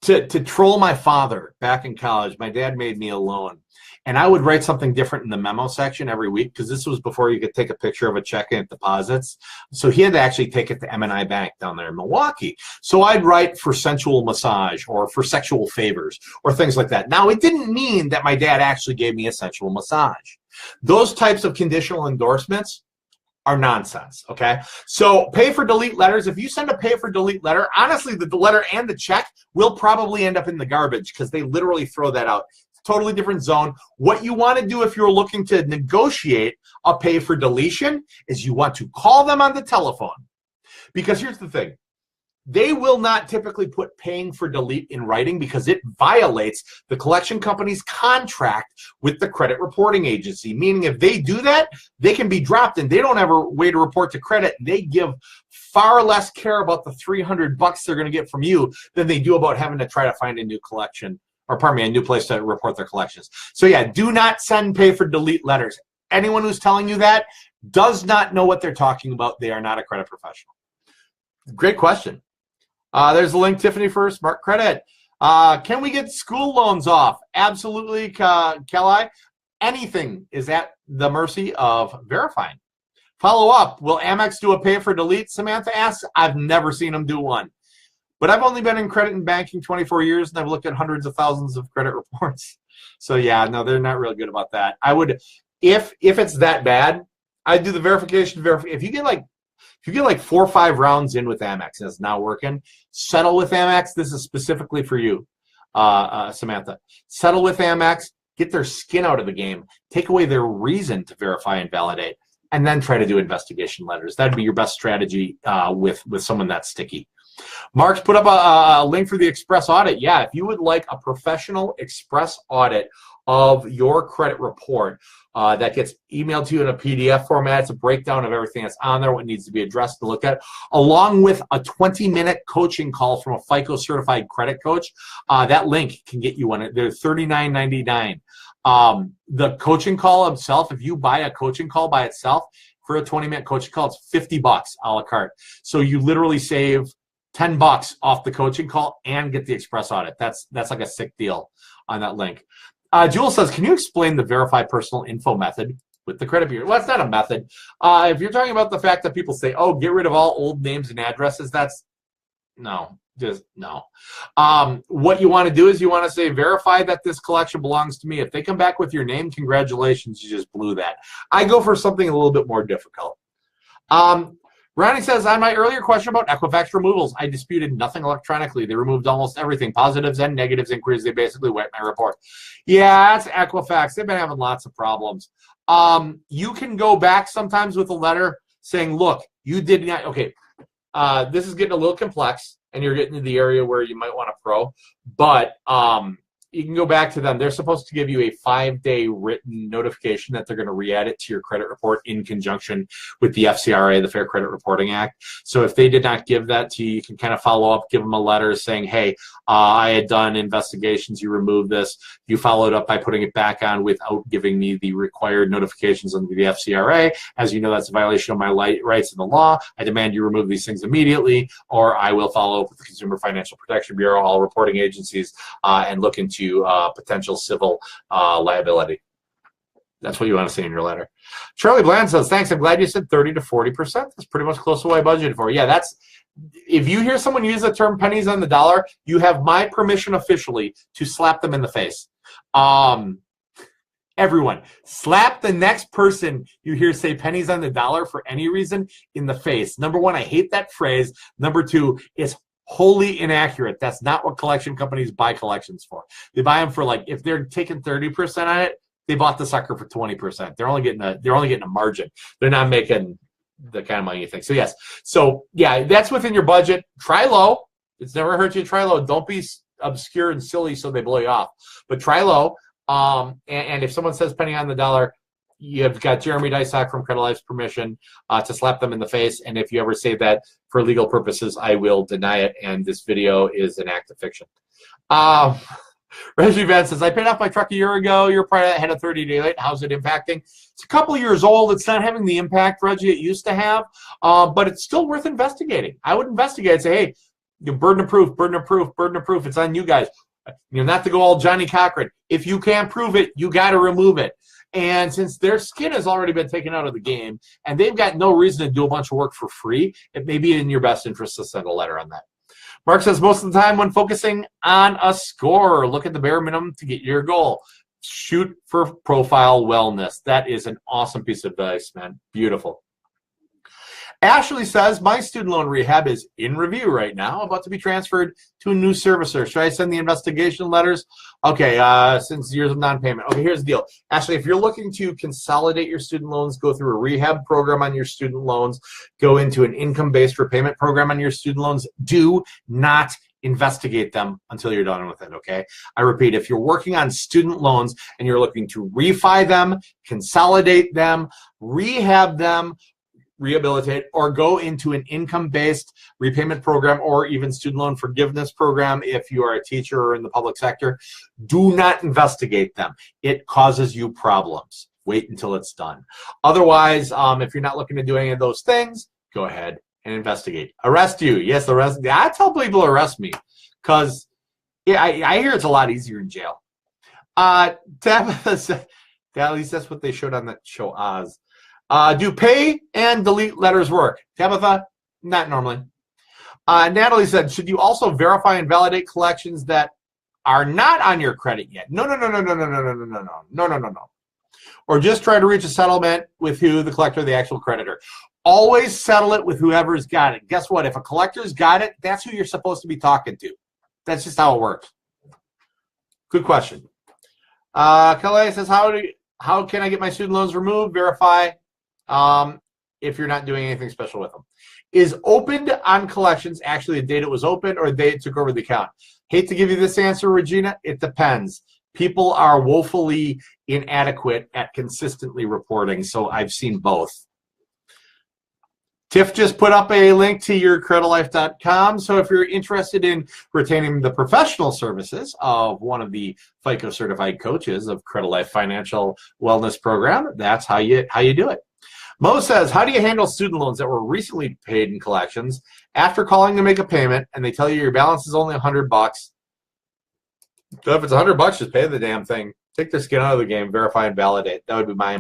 to troll my father back in college, my dad made me a loan. And I would write something different in the memo section every week because this was before you could take a picture of a check and deposits. So he had to actually take it to M&I Bank down there in Milwaukee. So I'd write for sensual massage or for sexual favors or things like that. Now, it didn't mean that my dad actually gave me a sensual massage. Those types of conditional endorsements are nonsense, okay? So pay for delete letters, if you send a pay for delete letter, honestly, the letter and the check will probably end up in the garbage because they literally throw that out. Totally different zone. What you want to do if you're looking to negotiate a pay for deletion is you want to call them on the telephone. Because here's the thing. They will not typically put paying for delete in writing because it violates the collection company's contract with the credit reporting agency. Meaning if they do that, they can be dropped and they don't have a way to report to credit. They give far less care about the $300 they're going to get from you than they do about having to try to find a new collection. Or pardon me, a new place to report their collections. So yeah, do not send pay for delete letters. Anyone who's telling you that does not know what they're talking about. They are not a credit professional. Great question. There's a link, Tiffany, for Smart Credit. Can we get school loans off? Absolutely, Kelly. Anything is at the mercy of verifying. Follow up, will Amex do a pay for delete? Samantha asks. I've never seen them do one. But I've only been in credit and banking 24 years, and I've looked at hundreds of thousands of credit reports. So yeah, no, they're not really good about that. I would, if it's that bad, I'd do the verification. If you get like 4 or 5 rounds in with Amex and it's not working, settle with Amex. This is specifically for you, Samantha. Settle with Amex. Get their skin out of the game. Take away their reason to verify and validate, and then try to do investigation letters. That'd be your best strategy with someone that's sticky. Mark's put up a link for the express audit. Yeah, if you would like a professional express audit of your credit report that gets emailed to you in a PDF format, it's a breakdown of everything that's on there, what needs to be addressed to look at, along with a 20-minute coaching call from a FICO certified credit coach. That link can get you one. They're $39.99. The coaching call itself, if you buy a coaching call by itself for a 20-minute coaching call, it's $50 a la carte. So you literally save $10 off the coaching call and get the express audit. That's like a sick deal on that link. Jewel says, can you explain the verify personal info method? with the credit bureau. Well, that's not a method. If you're talking about the fact that people say, oh, get rid of all old names and addresses, that's no, just no. What you want to do is you want to say, verify that this collection belongs to me. If they come back with your name, congratulations, you just blew that. I go for something a little bit more difficult. Ronnie says, on my earlier question about Equifax removals, I disputed nothing electronically. They removed almost everything, positives and negatives inquiries. They basically wiped my report. Yeah, that's Equifax. They've been having lots of problems. You can go back sometimes with a letter saying, look, you did not, okay, this is getting a little complex, and you're getting to the area where you might want to pro, but you can go back to them. They're supposed to give you a 5-day written notification that they're going to re-add it to your credit report in conjunction with the FCRA, the Fair Credit Reporting Act. So if they did not give that to you, you can kind of follow up, give them a letter saying, hey, I had done investigations, you removed this. You followed up by putting it back on without giving me the required notifications under the FCRA. As you know, that's a violation of my rights in the law. I demand you remove these things immediately, or I will follow up with the Consumer Financial Protection Bureau, all reporting agencies, and look into potential civil liability. That's what you want to say in your letter. Charlie Bland says, thanks, I'm glad you said 30 to 40%. That's pretty much close to what I budgeted for. Yeah, that's, if you hear someone use the term pennies on the dollar, you have my permission officially to slap them in the face. Everyone, slap the next person you hear say pennies on the dollar for any reason in the face. Number one, I hate that phrase. Number two, it's wholly inaccurate. That's not what collection companies buy collections for. They buy them for, like, if they're taking 30% on it, they bought the sucker for 20%. They're only getting a margin. They're not making the kind of money you think. So yes. So yeah, that's within your budget. Try low. It's never hurt you to try low. Don't be obscure and silly so they blow you off. But try low. And if someone says penny on the dollar, you've got Jeremy Dysock from Credit Life's permission to slap them in the face. And if you ever say that for legal purposes, I will deny it. And this video is an act of fiction. Reggie Van says, I paid off my truck a year ago. You're probably ahead of 30-day late. How's it impacting? It's a couple years old. It's not having the impact, Reggie, it used to have, but it's still worth investigating. I would investigate and say, hey, burden of proof, burden of proof, burden of proof. It's on you guys. Not to go all Johnny Cochran. If you can't prove it, you got to remove it. And since their skin has already been taken out of the game and they've got no reason to do a bunch of work for free, it may be in your best interest to send a letter on that. Mark says, most of the time when focusing on a score, look at the bare minimum to get your goal. Shoot for profile wellness. That is an awesome piece of advice, man. Beautiful. Ashley says, my student loan rehab is in review right now, about to be transferred to a new servicer. Should I send the investigation letters? Okay, since years of non-payment. Okay, here's the deal. Ashley, if you're looking to consolidate your student loans, go through a rehab program on your student loans, go into an income-based repayment program on your student loans, do not investigate them until you're done with it, okay? I repeat, if you're working on student loans and you're looking to refi them, consolidate them, rehab them, rehabilitate, or go into an income-based repayment program or even student loan forgiveness program if you are a teacher or in the public sector, do not investigate them. It causes you problems. Wait until it's done. Otherwise, if you're not looking to do any of those things, go ahead and investigate. Arrest you. Yes, arrest. I tell people to arrest me because yeah, I hear it's a lot easier in jail. Tabitha said, at least that's what they showed on that show Oz. Do pay and delete letters work? Tabitha, not normally. Natalie said, should you also verify and validate collections that are not on your credit yet? No. Or just try to reach a settlement with who, the collector, the actual creditor. Always settle it with whoever's got it. Guess what? If a collector's got it, that's who you're supposed to be talking to. That's just how it works. Good question. Calais says, how can I get my student loans removed? Verify. If you're not doing anything special with them. Is opened on collections actually the date it was opened or the date it took over the account? Hate to give you this answer, Regina. It depends. People are woefully inadequate at consistently reporting, so I've seen both. Tiff just put up a link to your creditlife.com, so if you're interested in retaining the professional services of one of the FICO certified coaches of Credit Life Financial Wellness Program, that's how you do it. Mo says, how do you handle student loans that were recently paid in collections after calling to make a payment and they tell you your balance is only $100? So if it's $100, just pay the damn thing. Take their skin out of the game, verify and validate. That would be my,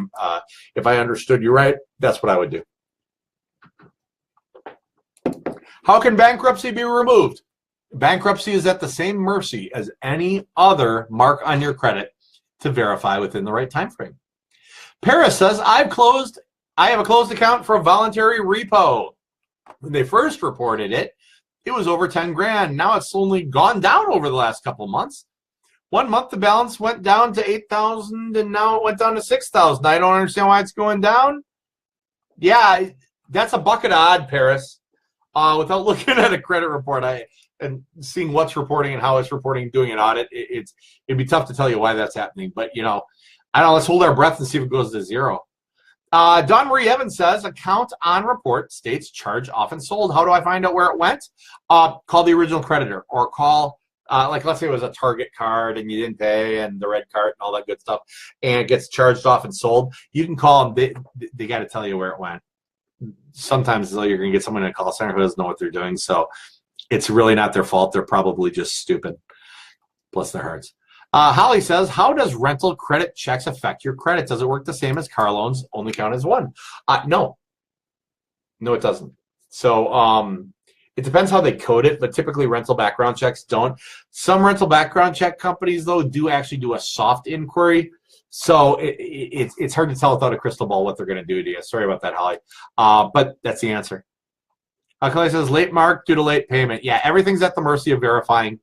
if I understood you right, that's what I would do. How can bankruptcy be removed? Bankruptcy is at the same mercy as any other mark on your credit to verify within the right time frame. Paris says, I have a closed account for a voluntary repo. When they first reported it, it was over 10 grand. Now it's only gone down over the last couple of months. 1 month, the balance went down to 8,000, and now it went down to 6,000. I don't understand why it's going down. Yeah, that's a bucket of odd, Paris. Without looking at a credit report and seeing what's reporting and how it's reporting, doing an audit, it'd be tough to tell you why that's happening. But, I don't know. Let's hold our breath and see if it goes to zero. Don Marie Evans says, account on report states charge often sold. How do I find out where it went? Call the original creditor, or call, let's say it was a Target card and you didn't pay, and the red card and all that good stuff, and it gets charged off and sold. You can call them. They got to tell you where it went. Sometimes you're going to get someone in a call center who doesn't know what they're doing, so it's really not their fault. They're probably just stupid. Bless their hearts. Holly says, how does rental credit checks affect your credit? Does it work the same as car loans, only count as one? No. No, it doesn't. So it depends how they code it, but typically rental background checks don't. Some rental background check companies, though, do actually do a soft inquiry. So it's hard to tell without a crystal ball what they're going to do to you. Sorry about that, Holly. But that's the answer. Kelly says, late mark due to late payment. Yeah, everything's at the mercy of verifying.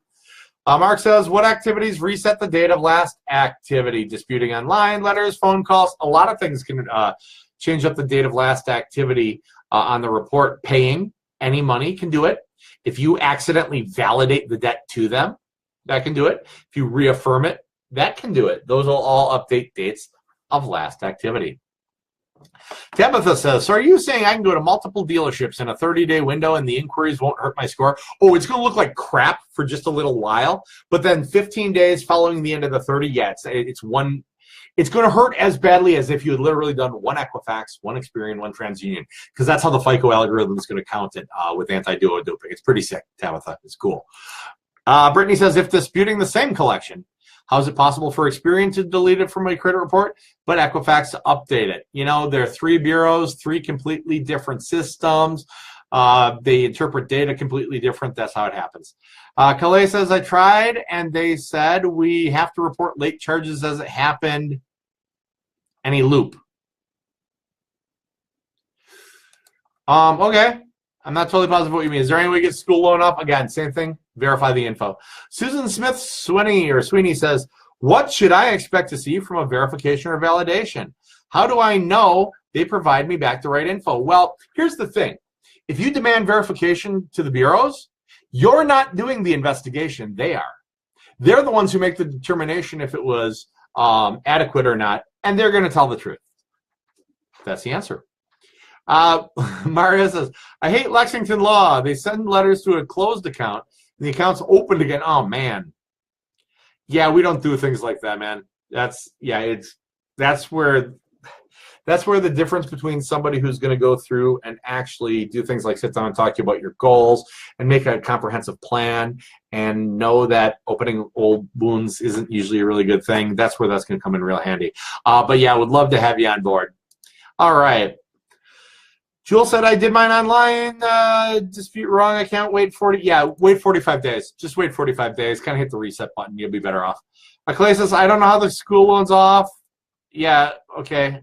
Mark says, what activities reset the date of last activity? Disputing online, letters, phone calls. A lot of things can change up the date of last activity on the report. Paying any money can do it. If you accidentally validate the debt to them, that can do it. If you reaffirm it, that can do it. Those will all update dates of last activity. Tabitha says, so are you saying I can go to multiple dealerships in a 30-day window and the inquiries won't hurt my score? Oh, it's going to look like crap for just a little while, but then 15 days following the end of the 30, yeah, it's going to hurt as badly as if you had literally done one Equifax, one Experian, one TransUnion, because that's how the FICO algorithm is going to count it with anti-duo doping. It's pretty sick, Tabitha. It's cool. Brittany says, if disputing the same collection, how is it possible for Experian to delete it from a credit report, but Equifax to update it? There are 3 bureaus, 3 completely different systems. They interpret data completely different. That's how it happens. Calais says, I tried, and they said we have to report late charges as it happened. Any loop. Okay. I'm not totally positive what you mean. Is there any way to get school loan up? Again, same thing. Verify the info. Susan Smith Sweeney says, what should I expect to see from a verification or validation? How do I know they provide me back the right info? Well, here's the thing. If you demand verification to the bureaus, you're not doing the investigation. They are. They're the ones who make the determination if it was adequate or not, and they're going to tell the truth. That's the answer. Maria says, I hate Lexington law. They send letters to a closed account, and the account's opened again. Oh, man. Yeah, we don't do things like that, man. That's where the difference between somebody who's going to go through and actually do things like sit down and talk to you about your goals and make a comprehensive plan and know that opening old wounds isn't usually a really good thing. That's where that's going to come in real handy. But yeah, I would love to have you on board. All right. Jewel said, I did mine online. Dispute wrong. I can't wait 45 days. Just wait 45 days. Kind of hit the reset button. You'll be better off. Clay says, I don't know how the school loan's off. Yeah, okay.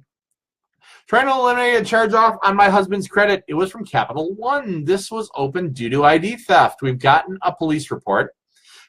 Trying to eliminate a charge off on my husband's credit. It was from Capital One. This was opened due to ID theft. We've gotten a police report.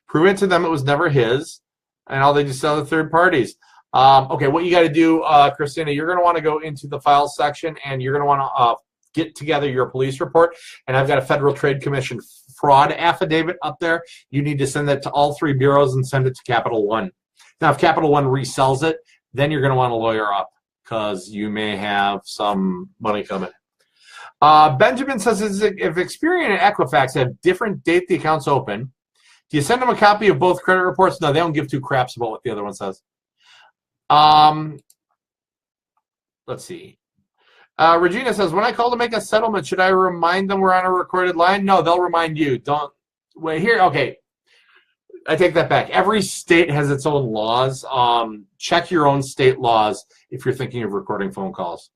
Proven to them it was never his. And all they just sell to third parties. Okay, what you got to do, Christina, you're going to want to go into the files section and you're going to want to get together your police report, and I've got a Federal Trade Commission fraud affidavit up there. You need to send that to all 3 bureaus and send it to Capital One. Now, if Capital One resells it, then you're going to want to lawyer up because you may have some money coming. Benjamin says, if Experian and Equifax have different date the account's open, do you send them a copy of both credit reports? No, they don't give 2 craps about what the other one says. Let's see. Regina says, when I call to make a settlement, should I remind them we're on a recorded line? No, they'll remind you. Don't wait here. Okay. I take that back. Every state has its own laws. Check your own state laws if you're thinking of recording phone calls.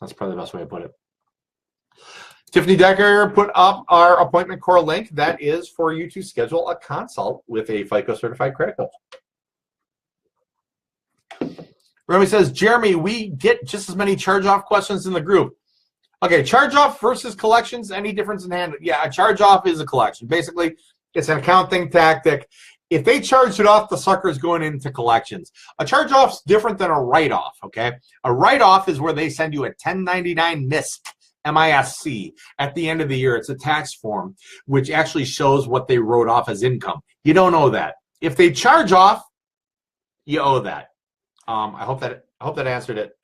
That's probably the best way to put it. Tiffany Decker put up our appointment core link. That is for you to schedule a consult with a FICO certified credit coach. Remy says, Jeremy, we get just as many charge-off questions in the group. Okay, charge-off versus collections, any difference in hand? Yeah, a charge-off is a collection. Basically, it's an accounting tactic. If they charged it off, the sucker's going into collections. A charge-off's different than a write-off, okay? A write-off is where they send you a 1099 MISC, MISC, at the end of the year. It's a tax form, which actually shows what they wrote off as income. You don't owe that. If they charge off, you owe that. I hope that answered it.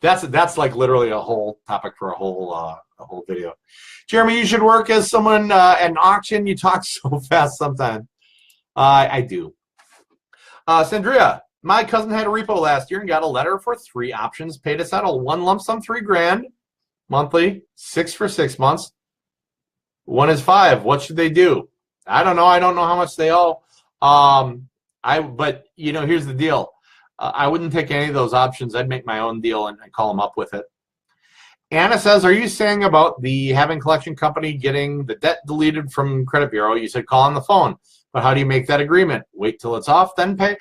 That's like literally a whole topic for a whole video. Jeremy, you should work as someone at an auction. You talk so fast sometimes. I do. Sandria, my cousin had a repo last year and got a letter for 3 options, pay to settle. 1 lump sum, $3,000 monthly, 6 for 6 months. 1 is 5. What should they do? I don't know. I don't know how much they owe. But you know, here's the deal. I wouldn't take any of those options. I'd make my own deal and call them up with it. Anna says, are you saying about the having collection company getting the debt deleted from credit bureau? You said call on the phone, but how do you make that agreement? Wait till it's off, then pay?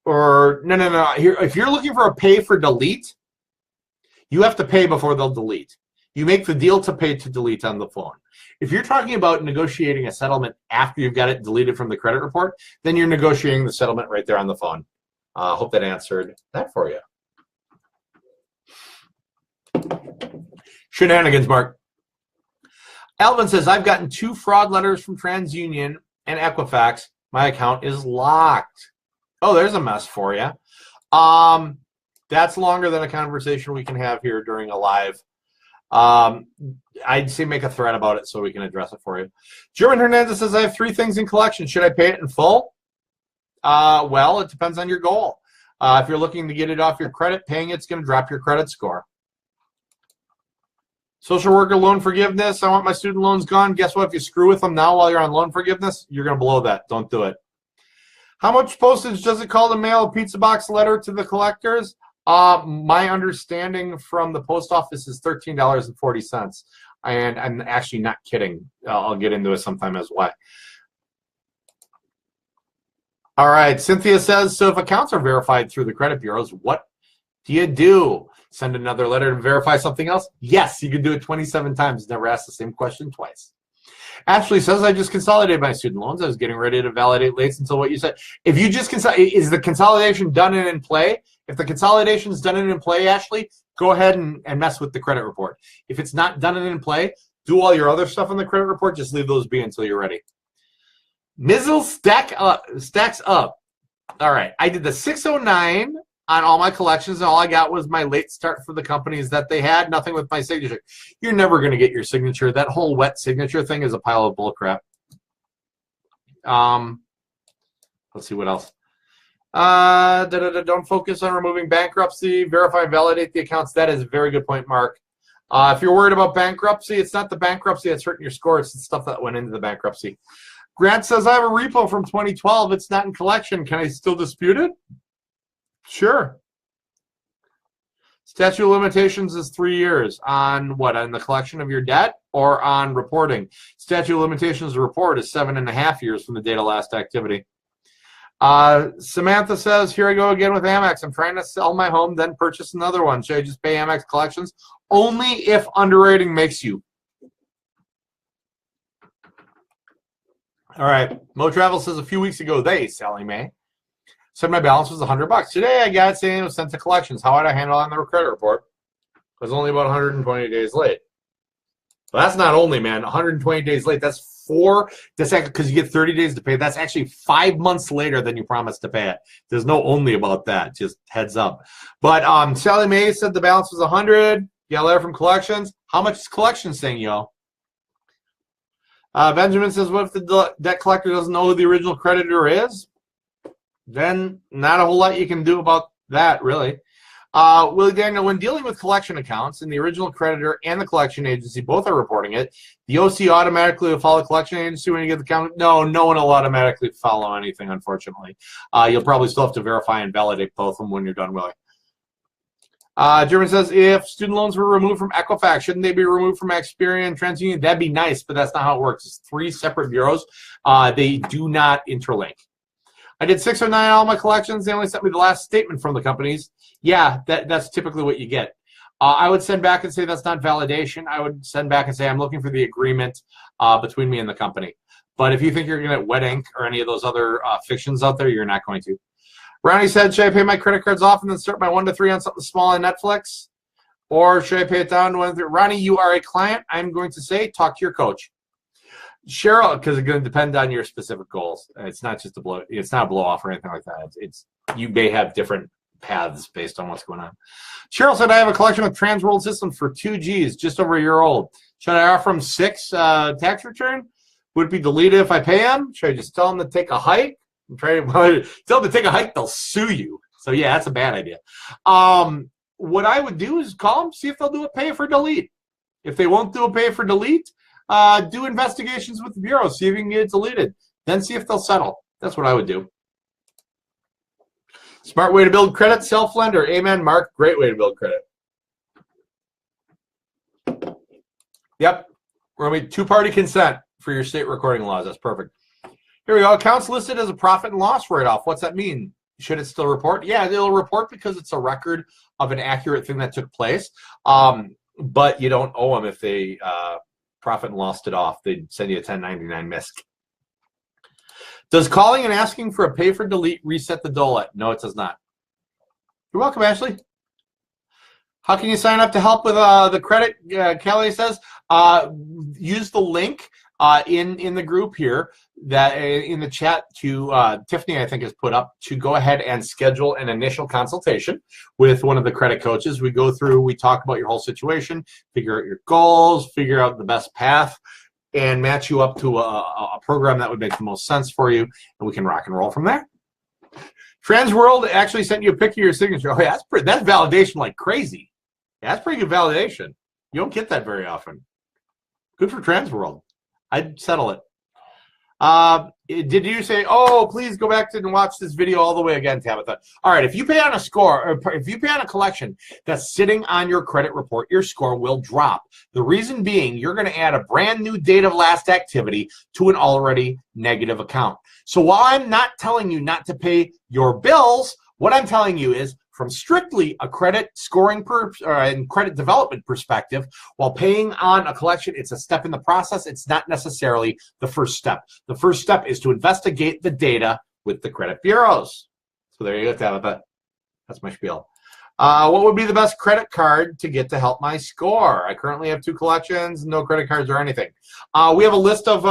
Or no. Here, if you're looking for a pay for delete, you have to pay before they'll delete. You make the deal to pay to delete on the phone. If you're talking about negotiating a settlement after you've got it deleted from the credit report, then you're negotiating the settlement right there on the phone. Hope that answered that for you. Shenanigans, Mark. Alvin says, I've gotten 2 fraud letters from TransUnion and Equifax. My account is locked. Oh, there's a mess for you. That's longer than a conversation we can have here during a live. I'd say make a thread about it so we can address it for you. German Hernandez says, I have 3 things in collection. Should I pay it in full? Well, it depends on your goal. If you're looking to get it off your credit, paying it's going to drop your credit score. Social worker loan forgiveness. I want my student loans gone. Guess what? If you screw with them now while you're on loan forgiveness, you're going to blow that. Don't do it. How much postage does it cost to mail a pizza box letter to the collectors? My understanding from the post office is $13.40. And I'm actually not kidding. I'll get into it sometime as well. All right, Cynthia says, so if accounts are verified through the credit bureaus, what do you do? Send another letter to verify something else? Yes, you can do it 27 times. Never ask the same question twice. Ashley says, I just consolidated my student loans. I was getting ready to validate lates until what you said. If you just is the consolidation done and in play? If the consolidation is done and in play, Ashley, go ahead and mess with the credit report. If it's not done and in play, do all your other stuff on the credit report. Just leave those be until you're ready. Mizzle stacks up. All right, I did the 609 on all my collections, and all I got was my late start for the companies that they had, nothing with my signature. You're never going to get your signature. That whole wet signature thing is a pile of bullcrap. Let's see what else. Don't focus on removing bankruptcy. Verify and validate the accounts. That is a very good point, Mark. If you're worried about bankruptcy, it's not the bankruptcy that's hurting your score. It's the stuff that went into the bankruptcy. Grant says, I have a repo from 2012. It's not in collection. Can I still dispute it? Sure. Statute of limitations is 3 years. On what? On the collection of your debt or on reporting? Statute of limitations report is 7.5 years from the date of last activity. Samantha says, here I go again with Amex. I'm trying to sell my home, then purchase another one. Should I just pay Amex collections? Only if underwriting makes you. All right. Mo Travel says, a few weeks ago, Sally Mae, said my balance was $100. Today I got it saying it was sent to collections. How would I handle it on the credit report? It was only about 120 days late. Well, that's not only, man, 120 days late. That's because you get 30 days to pay. That's actually 5 months later than you promised to pay it. There's no only about that. Just heads up. But Sally Mae said the balance was 100. Got a letter from collections. How much is collections saying, yo? Benjamin says, what if the debt collector doesn't know who the original creditor is? Then not a whole lot you can do about that, really. Willie Daniel, when dealing with collection accounts and the original creditor and the collection agency both are reporting it, the OC automatically will follow the collection agency when you get the account? No, no one will automatically follow anything, unfortunately. You'll probably still have to verify and validate both of them when you're done, Willie. German says, if student loans were removed from Equifax, shouldn't they be removed from Experian and TransUnion? That'd be nice, but that's not how it works. It's 3 separate bureaus. They do not interlink. I did 609 all my collections. They only sent me the last statement from the companies. Yeah, that's typically what you get. I would send back and say that's not validation. I would send back and say I'm looking for the agreement between me and the company. But if you think you're going to get wet ink or any of those other fictions out there, you're not going to. Ronnie said, should I pay my credit cards off and then start my 1 to 3 on something small on Netflix? Or should I pay it down to 1 to 3? Ronnie, you are a client. I'm going to say talk to your coach. Cheryl, because it's going to depend on your specific goals. It's not just a blow. It's not a blow off or anything like that. It's you may have different paths based on what's going on. Cheryl said, I have a collection of Transworld systems for 2 Gs, just over a year old. Should I offer them 6 tax return? Would it be deleted if I pay them? Should I just tell them to take a hike? Tell them to take a hike, they'll sue you. So yeah, that's a bad idea. What I would do is call them, see if they'll do a pay for delete. If they won't do a pay for delete, do investigations with the bureau, see if you can get it deleted. Then see if they'll settle. That's what I would do. Smart way to build credit, self-lender. Amen, Mark. Great way to build credit. Yep. We're going to be 2-party consent for your state recording laws. That's perfect. Here we go. Accounts listed as a profit and loss write-off. What's that mean? Should it still report? Yeah, it'll report because it's a record of an accurate thing that took place. But you don't owe them if they profit and lost it off. They'd send you a 1099 MISC. Does calling and asking for a pay for delete reset the DOLA? No, it does not. You're welcome, Ashley. How can you sign up to help with the credit? Kelly says, use the link in the group here that in the chat to Tiffany, I think, has put up to go ahead and schedule an initial consultation with one of the credit coaches. We go through, we talk about your whole situation, figure out your goals, figure out the best path, and match you up to a program that would make the most sense for you, and we can rock and roll from there. Transworld actually sent you a picture of your signature. Oh, yeah, that's validation like crazy. Yeah, that's pretty good validation. You don't get that very often. Good for Transworld. I'd settle it. Did you say, oh, please go back and watch this video all the way again, Tabitha? All right, if you pay on a score, or if you pay on a collection that's sitting on your credit report, your score will drop. The reason being, you're going to add a brand new date of last activity to an already negative account. So while I'm not telling you not to pay your bills, what I'm telling you is, from strictly a credit scoring and credit development perspective, while paying on a collection, it's a step in the process. It's not necessarily the first step. The first step is to investigate the data with the credit bureaus. So there you go, Tabitha. That's my spiel. What would be the best credit card to get to help my score? I currently have 2 collections, no credit cards or anything. We have a list of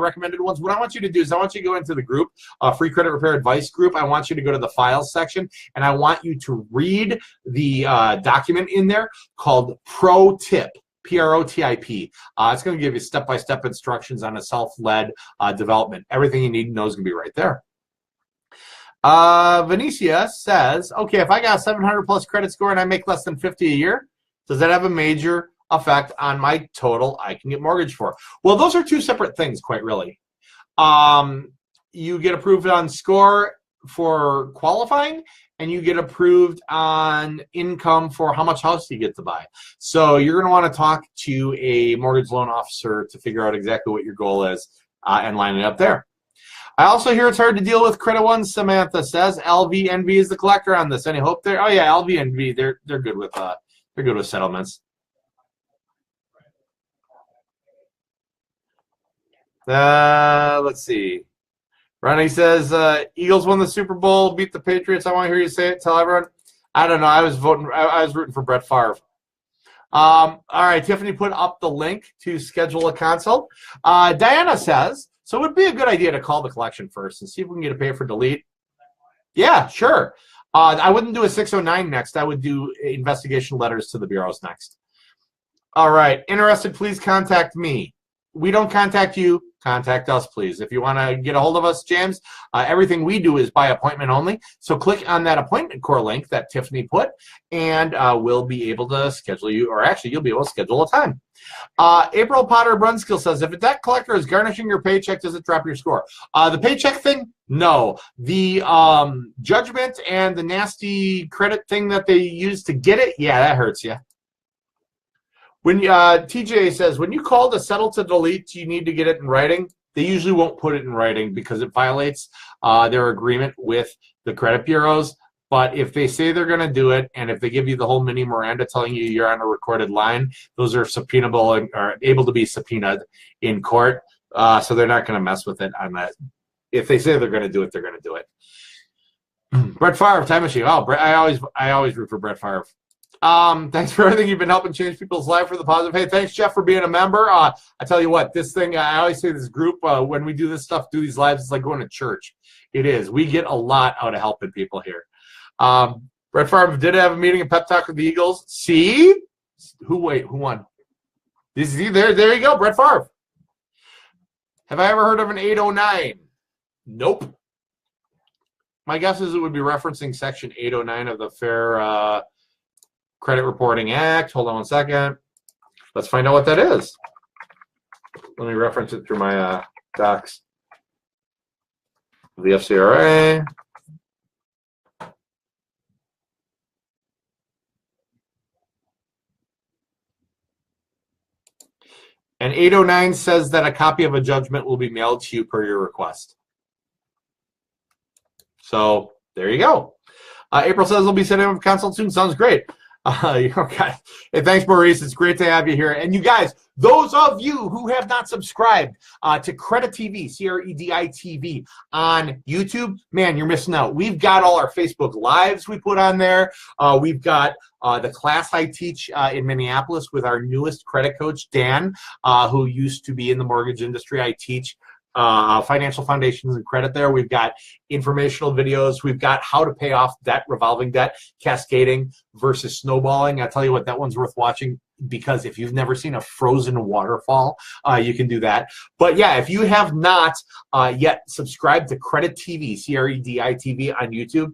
recommended ones. What I want you to do is I want you to go into the group, Free Credit Repair Advice group. I want you to go to the files section, and I want you to read the document in there called Pro Tip. P-R-O-T-I-P. It's going to give you step-by-step instructions on a self-led development. Everything you need to know is going to be right there. Venetia says, okay, if I got a 700 plus credit score and I make less than 50 a year, does that have a major effect on my total I can get mortgage for? Well, those are 2 separate things, quite really. You get approved on score for qualifying, and you get approved on income for how much house you get to buy. So you're going to want to talk to a mortgage loan officer to figure out exactly what your goal is and line it up there. I also hear it's hard to deal with Credit One, Samantha says. LVNV is the collector on this. Any hope there? Oh yeah, LVNV, they're good with settlements. Let's see. Ronnie says Eagles won the Super Bowl, beat the Patriots. I want to hear you say it. Tell everyone. I don't know. I was rooting for Brett Favre. All right, Tiffany put up the link to schedule a consult. Diana says, so it would be a good idea to call the collection first and see if we can get a pay for delete. Yeah, sure. I wouldn't do a 609 next. I would do investigation letters to the bureaus next. All right. Interested, please contact me. We don't contact you. contact us, please. If you want to get a hold of us, James, everything we do is by appointment only. So click on that appointment core link that Tiffany put, and we'll be able to schedule you, or actually you'll be able to schedule a time. April Potter Brunskill says, if a debt collector is garnishing your paycheck, does it drop your score? The paycheck thing? No. The judgment and the nasty credit thing that they use to get it, yeah, that hurts you. When TJ says, when you call to settle to delete, you need to get it in writing. They usually won't put it in writing because it violates their agreement with the credit bureaus. But if they say they're going to do it, and if they give you the whole mini Miranda telling you you're on a recorded line, those are subpoenable and are able to be subpoenaed in court. So they're not going to mess with it on that. If they say they're going to do it, they're going to do it. Brett Favre, time machine. Oh, Brett, I always root for Brett Favre. Thanks for everything. You've been helping change people's life for the positive. Hey, thanks, Jeff, for being a member. I tell you what, this thing, I always say this group, when we do this stuff, do these lives, it's like going to church. It is. We get a lot out of helping people here. Brett Favre did have a meeting and pep talk with the Eagles. See? Who won? There you go, Brett Favre. Have I ever heard of an 809? Nope. My guess is it would be referencing Section 809 of the Fair Credit Reporting Act. Hold on one second. Let's find out what that is. Let me reference it through my docs. The FCRA. And 809 says that a copy of a judgment will be mailed to you per your request. So there you go. April says we'll be setting up a consult soon. Sounds great. Okay. Hey, thanks, Maurice. It's great to have you here. And you guys, those of you who have not subscribed to Credit TV, CREDI TV on YouTube, man, you're missing out. We've got all our Facebook Lives we put on there. We've got the class I teach in Minneapolis with our newest credit coach, Dan, who used to be in the mortgage industry. I teach financial foundations and credit there. We've got informational videos. We've got how to pay off debt, revolving debt, cascading versus snowballing. I tell you what, that one's worth watching because if you've never seen a frozen waterfall, you can do that. But yeah, if you have not yet subscribed to Credit TV, CREDI TV on YouTube,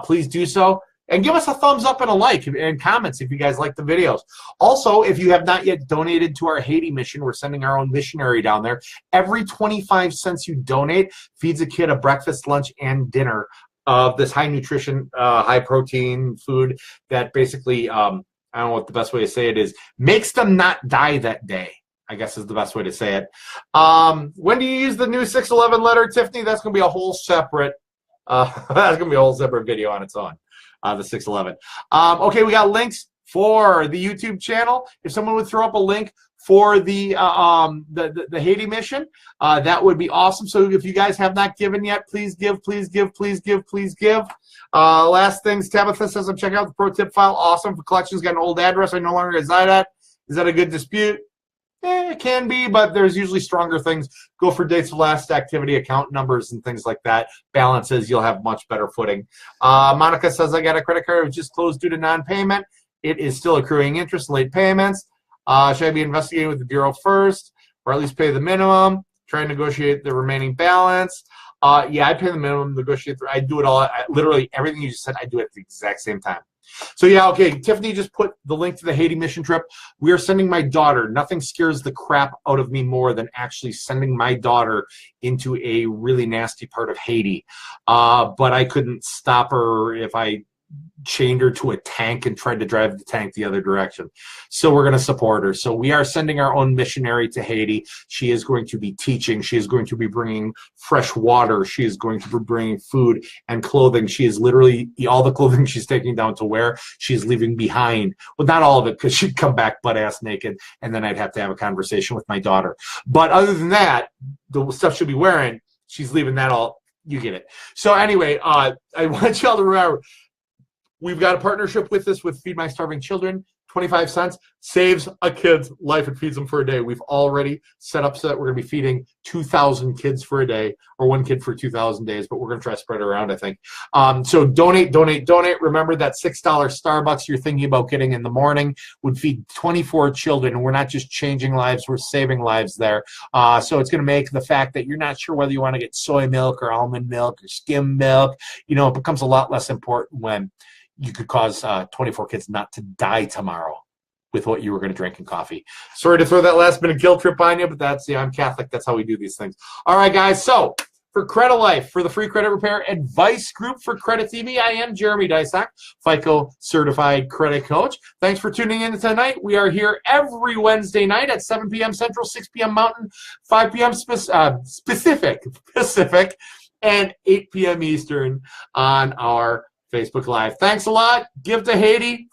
please do so. And give us a thumbs up and a like and comments if you guys like the videos. Also, if you have not yet donated to our Haiti mission, we're sending our own missionary down there. Every 25 cents you donate feeds a kid a breakfast, lunch, and dinner of this high nutrition, high protein food that basically, I don't know what the best way to say it is, makes them not die that day, I guess is the best way to say it. When do you use the new 611 letter, Tiffany? That's going to be a whole separate, video on its own. The 611. Okay, we got links for the YouTube channel. If someone would throw up a link for the Haiti mission, that would be awesome. So if you guys have not given yet, please give, please give, please give, please give. Last things, Tabitha says, I'm checking out the pro tip file. Awesome. For collections, got an old address I no longer reside at. Is that a good dispute? It can be, but there's usually stronger things. Go for dates of last activity, account numbers, and things like that. Balances, you'll have much better footing. Monica says, I got a credit card that was just closed due to non-payment. It is still accruing interest, late payments. Should I be investigating with the Bureau first, or at least pay the minimum, try and negotiate the remaining balance? Yeah, I pay the minimum, negotiate. I do it all. Literally everything you just said, I do it at the exact same time. So yeah, okay, Tiffany just put the link to the Haiti mission trip. We are sending my daughter. Nothing scares the crap out of me more than actually sending my daughter into a really nasty part of Haiti. But I couldn't stop her if I chained her to a tank and tried to drive the tank the other direction. So we're going to support her. So we are sending our own missionary to Haiti. She is going to be teaching. She is going to be bringing fresh water. She is going to be bringing food and clothing. She is literally, all the clothing she's taking down to wear, she's leaving behind. Well, not all of it, because she'd come back butt-ass naked, and then I'd have to have a conversation with my daughter. But other than that, the stuff she'll be wearing, she's leaving that all. You get it. So anyway, I want y'all to remember, we've got a partnership with this with Feed My Starving Children. 25 cents saves a kid's life and feeds them for a day. We've already set up so that we're going to be feeding 2,000 kids for a day, or one kid for 2,000 days, but we're going to try to spread it around, I think. So donate, donate, donate. Remember that $6 Starbucks you're thinking about getting in the morning would feed 24 children. We're not just changing lives, we're saving lives there. So it's going to make the fact that you're not sure whether you want to get soy milk or almond milk or skim milk, you know, it becomes a lot less important when you could cause 24 kids not to die tomorrow with what you were going to drink in coffee. Sorry to throw that last minute guilt trip on you, but that's, yeah, I'm Catholic. That's how we do these things. All right, guys. So for Credit Life, for the free credit repair advice group for Credit TV, I am Jeremy Dysock, FICO certified credit coach. Thanks for tuning in tonight. We are here every Wednesday night at 7 p.m. Central, 6 p.m. Mountain, 5 p.m. Pacific, and 8 p.m. Eastern on our Facebook Live. Thanks a lot. Give to Haiti.